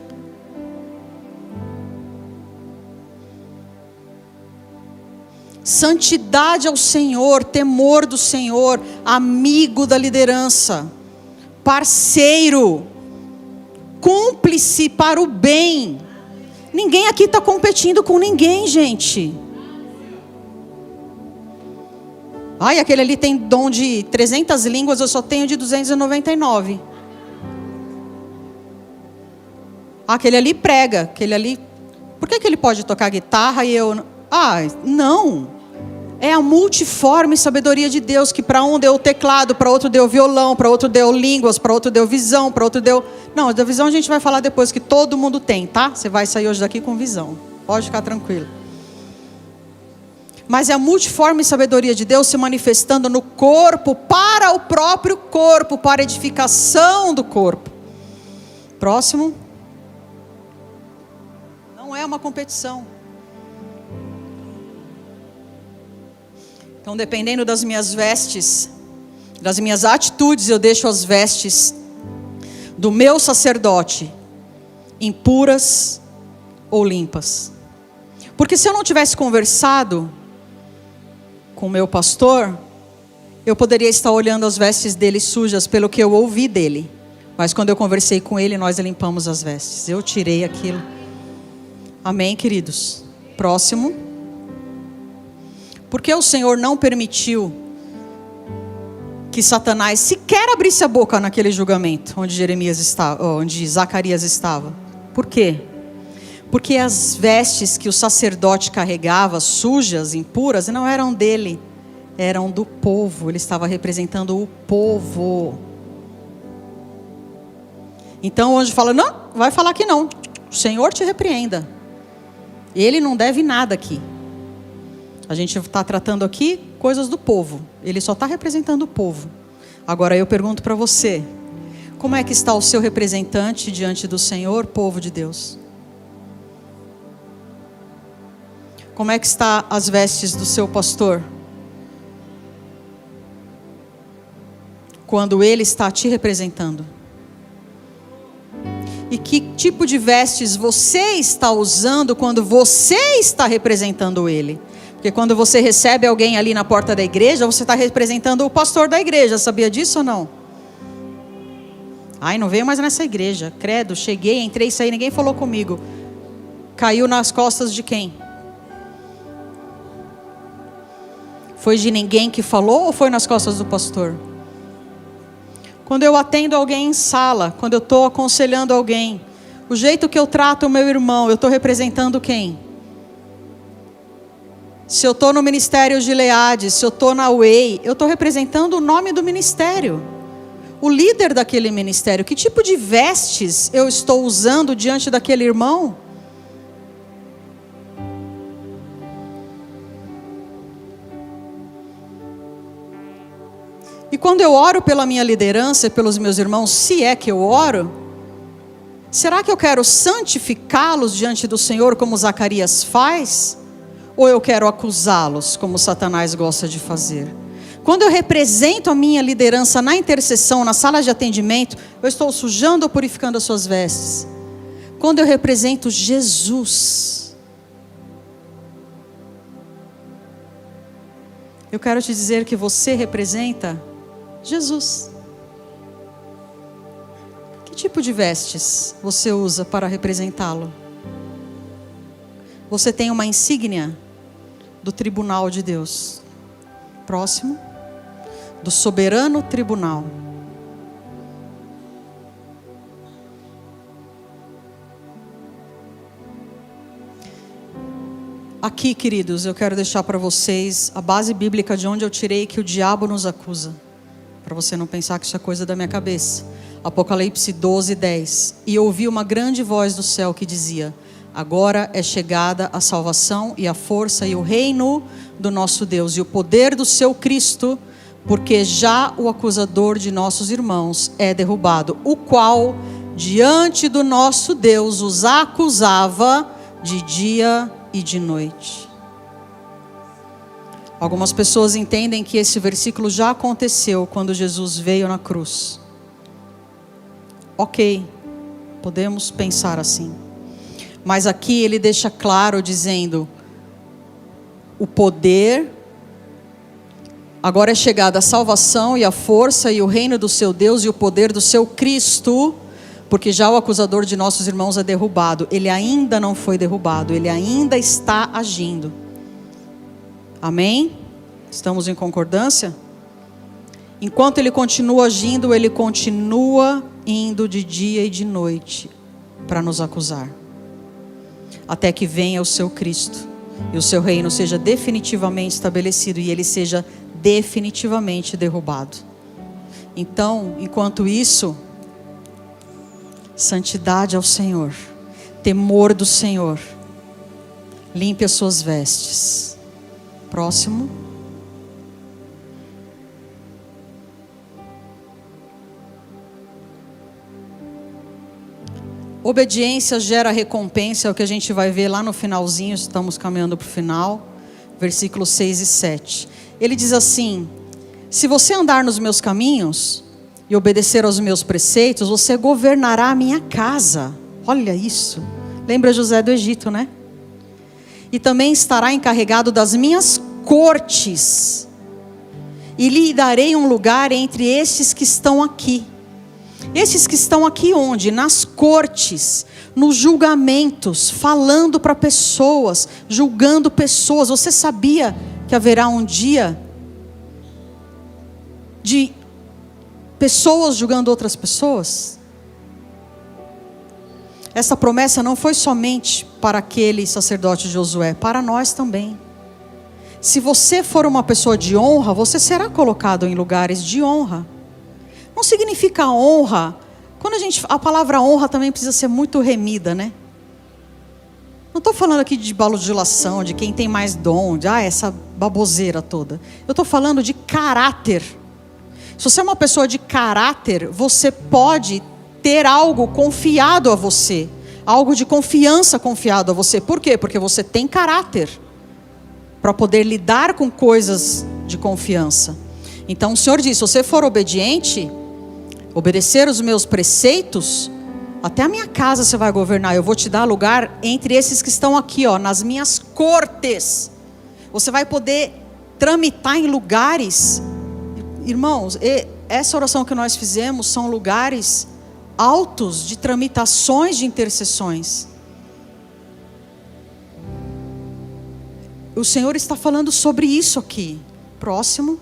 B: Santidade ao Senhor, temor do Senhor, amigo da liderança, parceiro, cúmplice para o bem. Ninguém aqui está competindo com ninguém, gente. Ai, aquele ali tem dom de 300 línguas, eu só tenho de 299. Aquele ali prega, aquele ali... Por que ele pode tocar guitarra e eu... não. É a multiforme sabedoria de Deus, que para um deu o teclado, para outro deu violão, para outro deu línguas, para outro deu visão, para outro deu... Não, da visão a gente vai falar depois, que todo mundo tem, tá? Você vai sair hoje daqui com visão. Pode ficar tranquilo. Mas é a multiforme sabedoria de Deus se manifestando no corpo, para o próprio corpo, para a edificação do corpo. Próximo. Não é uma competição. Então, dependendo das minhas vestes, das minhas atitudes, eu deixo as vestes do meu sacerdote impuras ou limpas. Porque se eu não tivesse conversado com o meu pastor, eu poderia estar olhando as vestes dele sujas pelo que eu ouvi dele. Mas quando eu conversei com ele, nós limpamos as vestes. Eu tirei aquilo. Amém, queridos? Próximo. Porque o Senhor não permitiu que Satanás sequer abrisse a boca naquele julgamento onde Zacarias estava. Por quê? Porque as vestes que o sacerdote carregava, sujas, impuras, não eram dele, eram do povo. Ele estava representando o povo. Então o anjo fala: não, vai falar que não. O Senhor te repreenda. Ele não deve nada aqui. A gente está tratando aqui coisas do povo. Ele só está representando o povo. Agora eu pergunto para você: como é que está o seu representante diante do Senhor, povo de Deus? Como é que está as vestes do seu pastor? Quando ele está te representando. E que tipo de vestes você está usando quando você está representando ele? Porque quando você recebe alguém ali na porta da igreja, você está representando o pastor da igreja. Sabia disso ou não? Ai, não veio mais nessa igreja. Credo, cheguei, entrei, saí, ninguém falou comigo. Caiu nas costas de quem? Foi de ninguém que falou ou foi nas costas do pastor? Quando eu atendo alguém em sala, quando eu estou aconselhando alguém, o jeito que eu trato o meu irmão, eu estou representando quem? Se eu estou no Ministério Gileade, se eu estou na Way, eu estou representando o nome do ministério. O líder daquele ministério. Que tipo de vestes eu estou usando diante daquele irmão? E quando eu oro pela minha liderança e pelos meus irmãos, se é que eu oro, será que eu quero santificá-los diante do Senhor como Zacarias faz? Ou eu quero acusá-los, como Satanás gosta de fazer? Quando eu represento a minha liderança na intercessão, na sala de atendimento, eu estou sujando ou purificando as suas vestes? Quando eu represento Jesus, eu quero te dizer que você representa Jesus. Que tipo de vestes você usa para representá-lo? Você tem uma insígnia do tribunal de Deus. Próximo. Do soberano tribunal. Aqui, queridos, eu quero deixar para vocês a base bíblica de onde eu tirei que o diabo nos acusa. Para você não pensar que isso é coisa da minha cabeça. Apocalipse 12:10. E ouvi uma grande voz do céu que dizia: agora é chegada a salvação e a força e o reino do nosso Deus e o poder do seu Cristo, porque já o acusador de nossos irmãos é derrubado, o qual diante do nosso Deus os acusava de dia e de noite. Algumas pessoas entendem que esse versículo já aconteceu quando Jesus veio na cruz. Ok, podemos pensar assim. Mas aqui ele deixa claro dizendo: o poder, agora é chegada a salvação e a força e o reino do seu Deus e o poder do seu Cristo, porque já o acusador de nossos irmãos é derrubado. Ele ainda não foi derrubado, ele ainda está agindo. Amém? Estamos em concordância? Enquanto ele continua agindo, ele continua indo de dia e de noite para nos acusar. Até que venha o seu Cristo. e o seu reino seja definitivamente estabelecido e ele seja definitivamente derrubado. Então, enquanto isso, santidade ao Senhor, temor do Senhor, limpe as suas vestes. Próximo. Obediência gera recompensa, é o que a gente vai ver lá no finalzinho, estamos caminhando para o final, versículos 6 e 7. Ele diz assim: se você andar nos meus caminhos e obedecer aos meus preceitos, você governará a minha casa. Olha isso. Lembra José do Egito, né? E também estará encarregado das minhas cortes, e lhe darei um lugar entre estes que estão aqui. Esses que estão aqui onde? Nas cortes, nos julgamentos, falando para pessoas, julgando pessoas. Você sabia que haverá um dia de pessoas julgando outras pessoas? Essa promessa não foi somente para aquele sacerdote Josué, para nós também. Se você for uma pessoa de honra, você será colocado em lugares de honra. Não significa honra. A palavra honra também precisa ser muito remida, né? Não estou falando aqui de bajulação, de quem tem mais dom, de essa baboseira toda. Eu estou falando de caráter. Se você é uma pessoa de caráter, você pode ter algo confiado a você, algo de confiança confiado a você. Por quê? Porque você tem caráter para poder lidar com coisas de confiança. Então o Senhor diz: se você for obediente, obedecer os meus preceitos, até a minha casa você vai governar. Eu vou te dar lugar entre esses que estão aqui, nas minhas cortes. Você vai poder tramitar em lugares. Irmãos, essa oração que nós fizemos são lugares altos de tramitações de intercessões. O Senhor está falando sobre isso aqui. Próximo.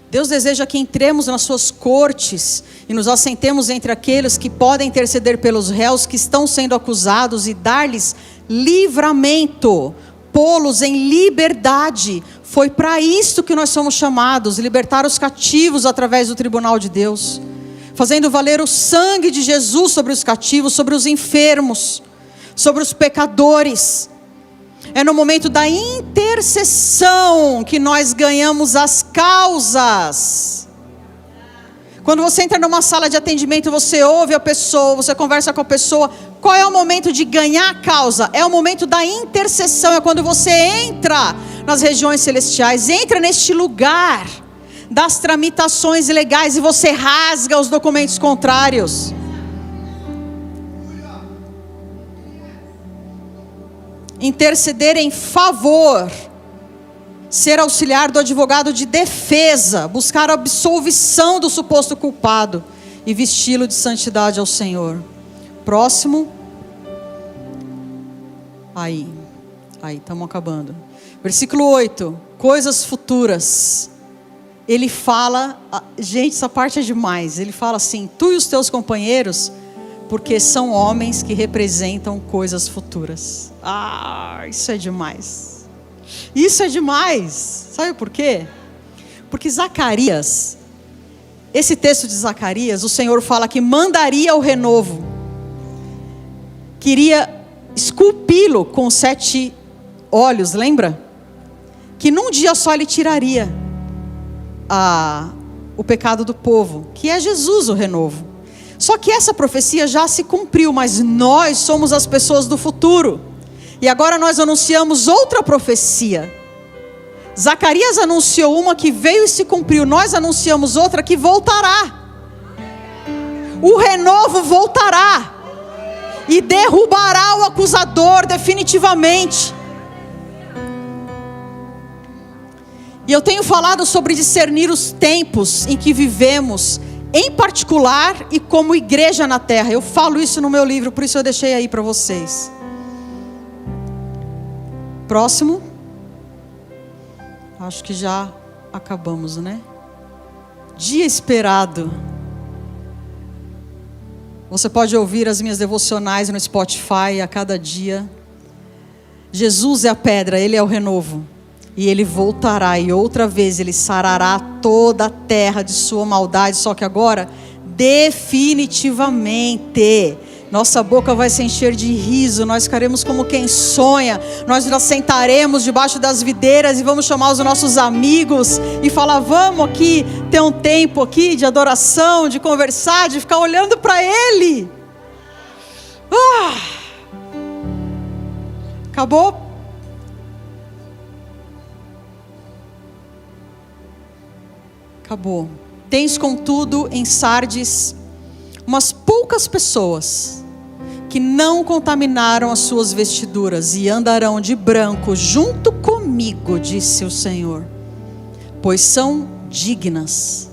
B: Deus deseja que entremos nas suas cortes e nos assentemos entre aqueles que podem interceder pelos réus que estão sendo acusados e dar-lhes livramento, pô-los em liberdade. Foi para isso que nós somos chamados, libertar os cativos através do tribunal de Deus, fazendo valer o sangue de Jesus sobre os cativos, sobre os enfermos, sobre os pecadores. É no momento da intercessão que nós ganhamos as causas. Quando você entra numa sala de atendimento, você ouve a pessoa, você conversa com a pessoa. Qual é o momento de ganhar a causa? É o momento da intercessão. É quando você entra nas regiões celestiais, entra neste lugar das tramitações legais e você rasga os documentos contrários. Interceder em favor, ser auxiliar do advogado de defesa, buscar a absolvição do suposto culpado e vesti-lo de santidade ao Senhor. Próximo. Aí, estamos acabando. Versículo 8, coisas futuras. Ele fala, gente, essa parte é demais. Ele fala assim: tu e os teus companheiros, porque são homens que representam coisas futuras. Isso é demais. Isso é demais. Sabe por quê? Porque Zacarias, esse texto de Zacarias, o Senhor fala que mandaria o renovo. Queria esculpi-lo com 7 olhos, lembra? Que num dia só ele tiraria o pecado do povo, que é Jesus o renovo. Só que essa profecia já se cumpriu, mas nós somos as pessoas do futuro. E agora nós anunciamos outra profecia. Zacarias anunciou uma que veio e se cumpriu. Nós anunciamos outra que voltará. O renovo voltará e derrubará o acusador definitivamente. E eu tenho falado sobre discernir os tempos em que vivemos, em particular e como igreja na terra. Eu falo isso no meu livro, por isso eu deixei aí para vocês. Próximo. Acho que já acabamos, né? Dia esperado. Você pode ouvir as minhas devocionais no Spotify a cada dia. Jesus é a pedra, Ele é o renovo. E Ele voltará e outra vez Ele sarará toda a terra de sua maldade. Só que agora, definitivamente, nossa boca vai se encher de riso. Nós ficaremos como quem sonha. Nós nos sentaremos debaixo das videiras e vamos chamar os nossos amigos e falar: vamos aqui ter um tempo aqui de adoração, de conversar, de ficar olhando para Ele. Acabou? Acabou. Tens, contudo, em Sardes umas poucas pessoas que não contaminaram as suas vestiduras e andarão de branco junto comigo, disse o Senhor, pois são dignas.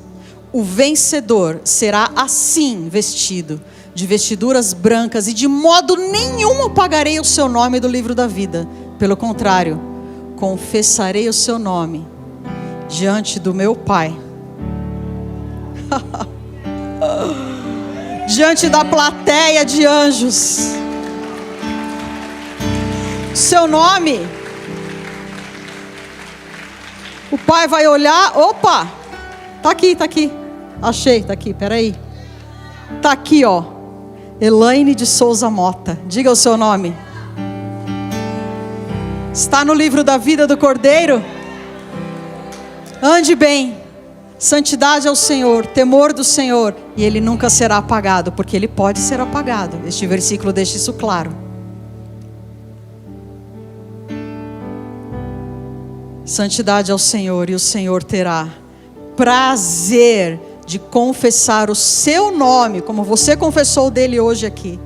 B: O vencedor será assim vestido, de vestiduras brancas, e de modo nenhum apagarei o seu nome do livro da vida. Pelo contrário, confessarei o seu nome diante do meu Pai. Diante da plateia de anjos. Seu nome. O Pai vai olhar. Opa! Tá aqui. Achei, tá aqui, peraí. Tá aqui, ó. Elaine de Souza Mota. Diga o seu nome. Está no livro da vida do Cordeiro? Ande bem. Santidade ao Senhor, temor do Senhor, e Ele nunca será apagado, porque Ele pode ser apagado. Este versículo deixa isso claro. Santidade ao Senhor, e o Senhor terá prazer de confessar o seu nome, como você confessou dele hoje aqui,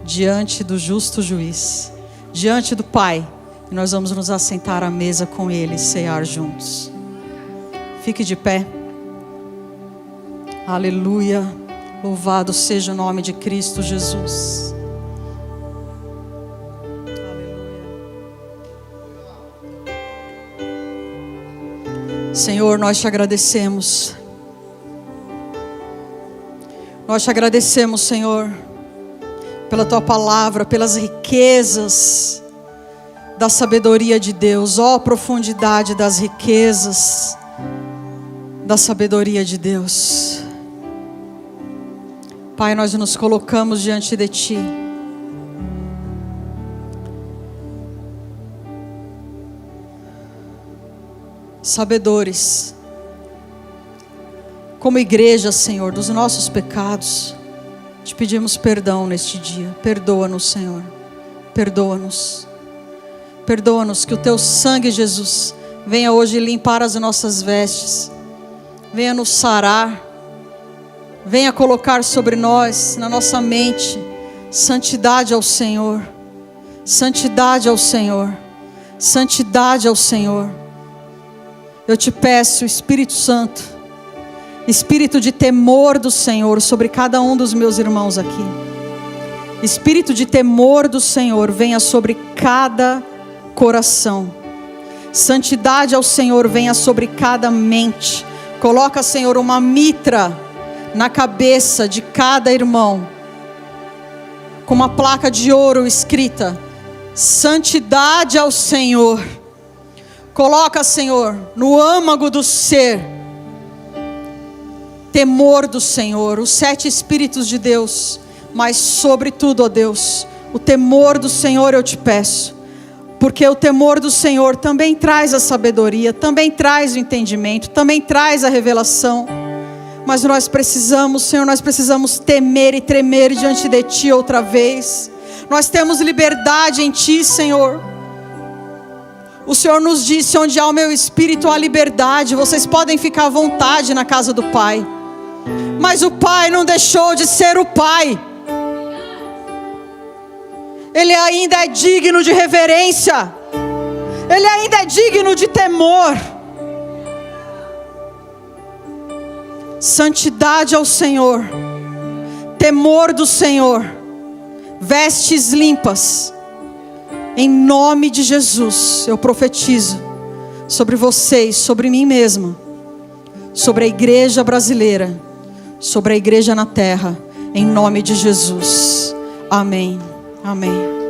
B: diante do justo juiz, diante do Pai, e nós vamos nos assentar à mesa com Ele e cear juntos. Fique de pé. Aleluia. Louvado seja o nome de Cristo Jesus. Aleluia. Senhor, nós te agradecemos. Nós te agradecemos, Senhor, pela tua palavra, pelas riquezas da sabedoria de Deus. Ó, profundidade das riquezas da sabedoria de Deus. Pai, nós nos colocamos diante de Ti. Sabedores, como igreja, Senhor, dos nossos pecados, te pedimos perdão neste dia. Perdoa-nos, Senhor. Perdoa-nos. Perdoa-nos, que o Teu sangue, Jesus, venha hoje limpar as nossas vestes. Venha nos sarar, venha colocar sobre nós, na nossa mente, santidade ao Senhor, santidade ao Senhor, santidade ao Senhor. Eu te peço, Espírito Santo, espírito de temor do Senhor sobre cada um dos meus irmãos aqui. Espírito de temor do Senhor venha sobre cada coração. Santidade ao Senhor venha sobre cada mente. Coloca, Senhor, uma mitra na cabeça de cada irmão, com uma placa de ouro escrita: santidade ao Senhor. Coloca, Senhor, no âmago do ser, temor do Senhor, os 7 Espíritos de Deus, mas sobretudo, ó Deus, o temor do Senhor eu te peço. Porque o temor do Senhor também traz a sabedoria, também traz o entendimento, também traz a revelação. Mas nós precisamos, Senhor, nós precisamos temer e tremer diante de Ti outra vez. Nós temos liberdade em Ti, Senhor. O Senhor nos disse: onde há o meu espírito há liberdade. Vocês podem ficar à vontade na casa do Pai. Mas o Pai não deixou de ser o Pai. Ele ainda é digno de reverência. Ele ainda é digno de temor. Santidade ao Senhor, temor do Senhor, vestes limpas. Em nome de Jesus, eu profetizo sobre vocês, sobre mim mesma, sobre a igreja brasileira, sobre a igreja na terra. Em nome de Jesus. Amém. Amém.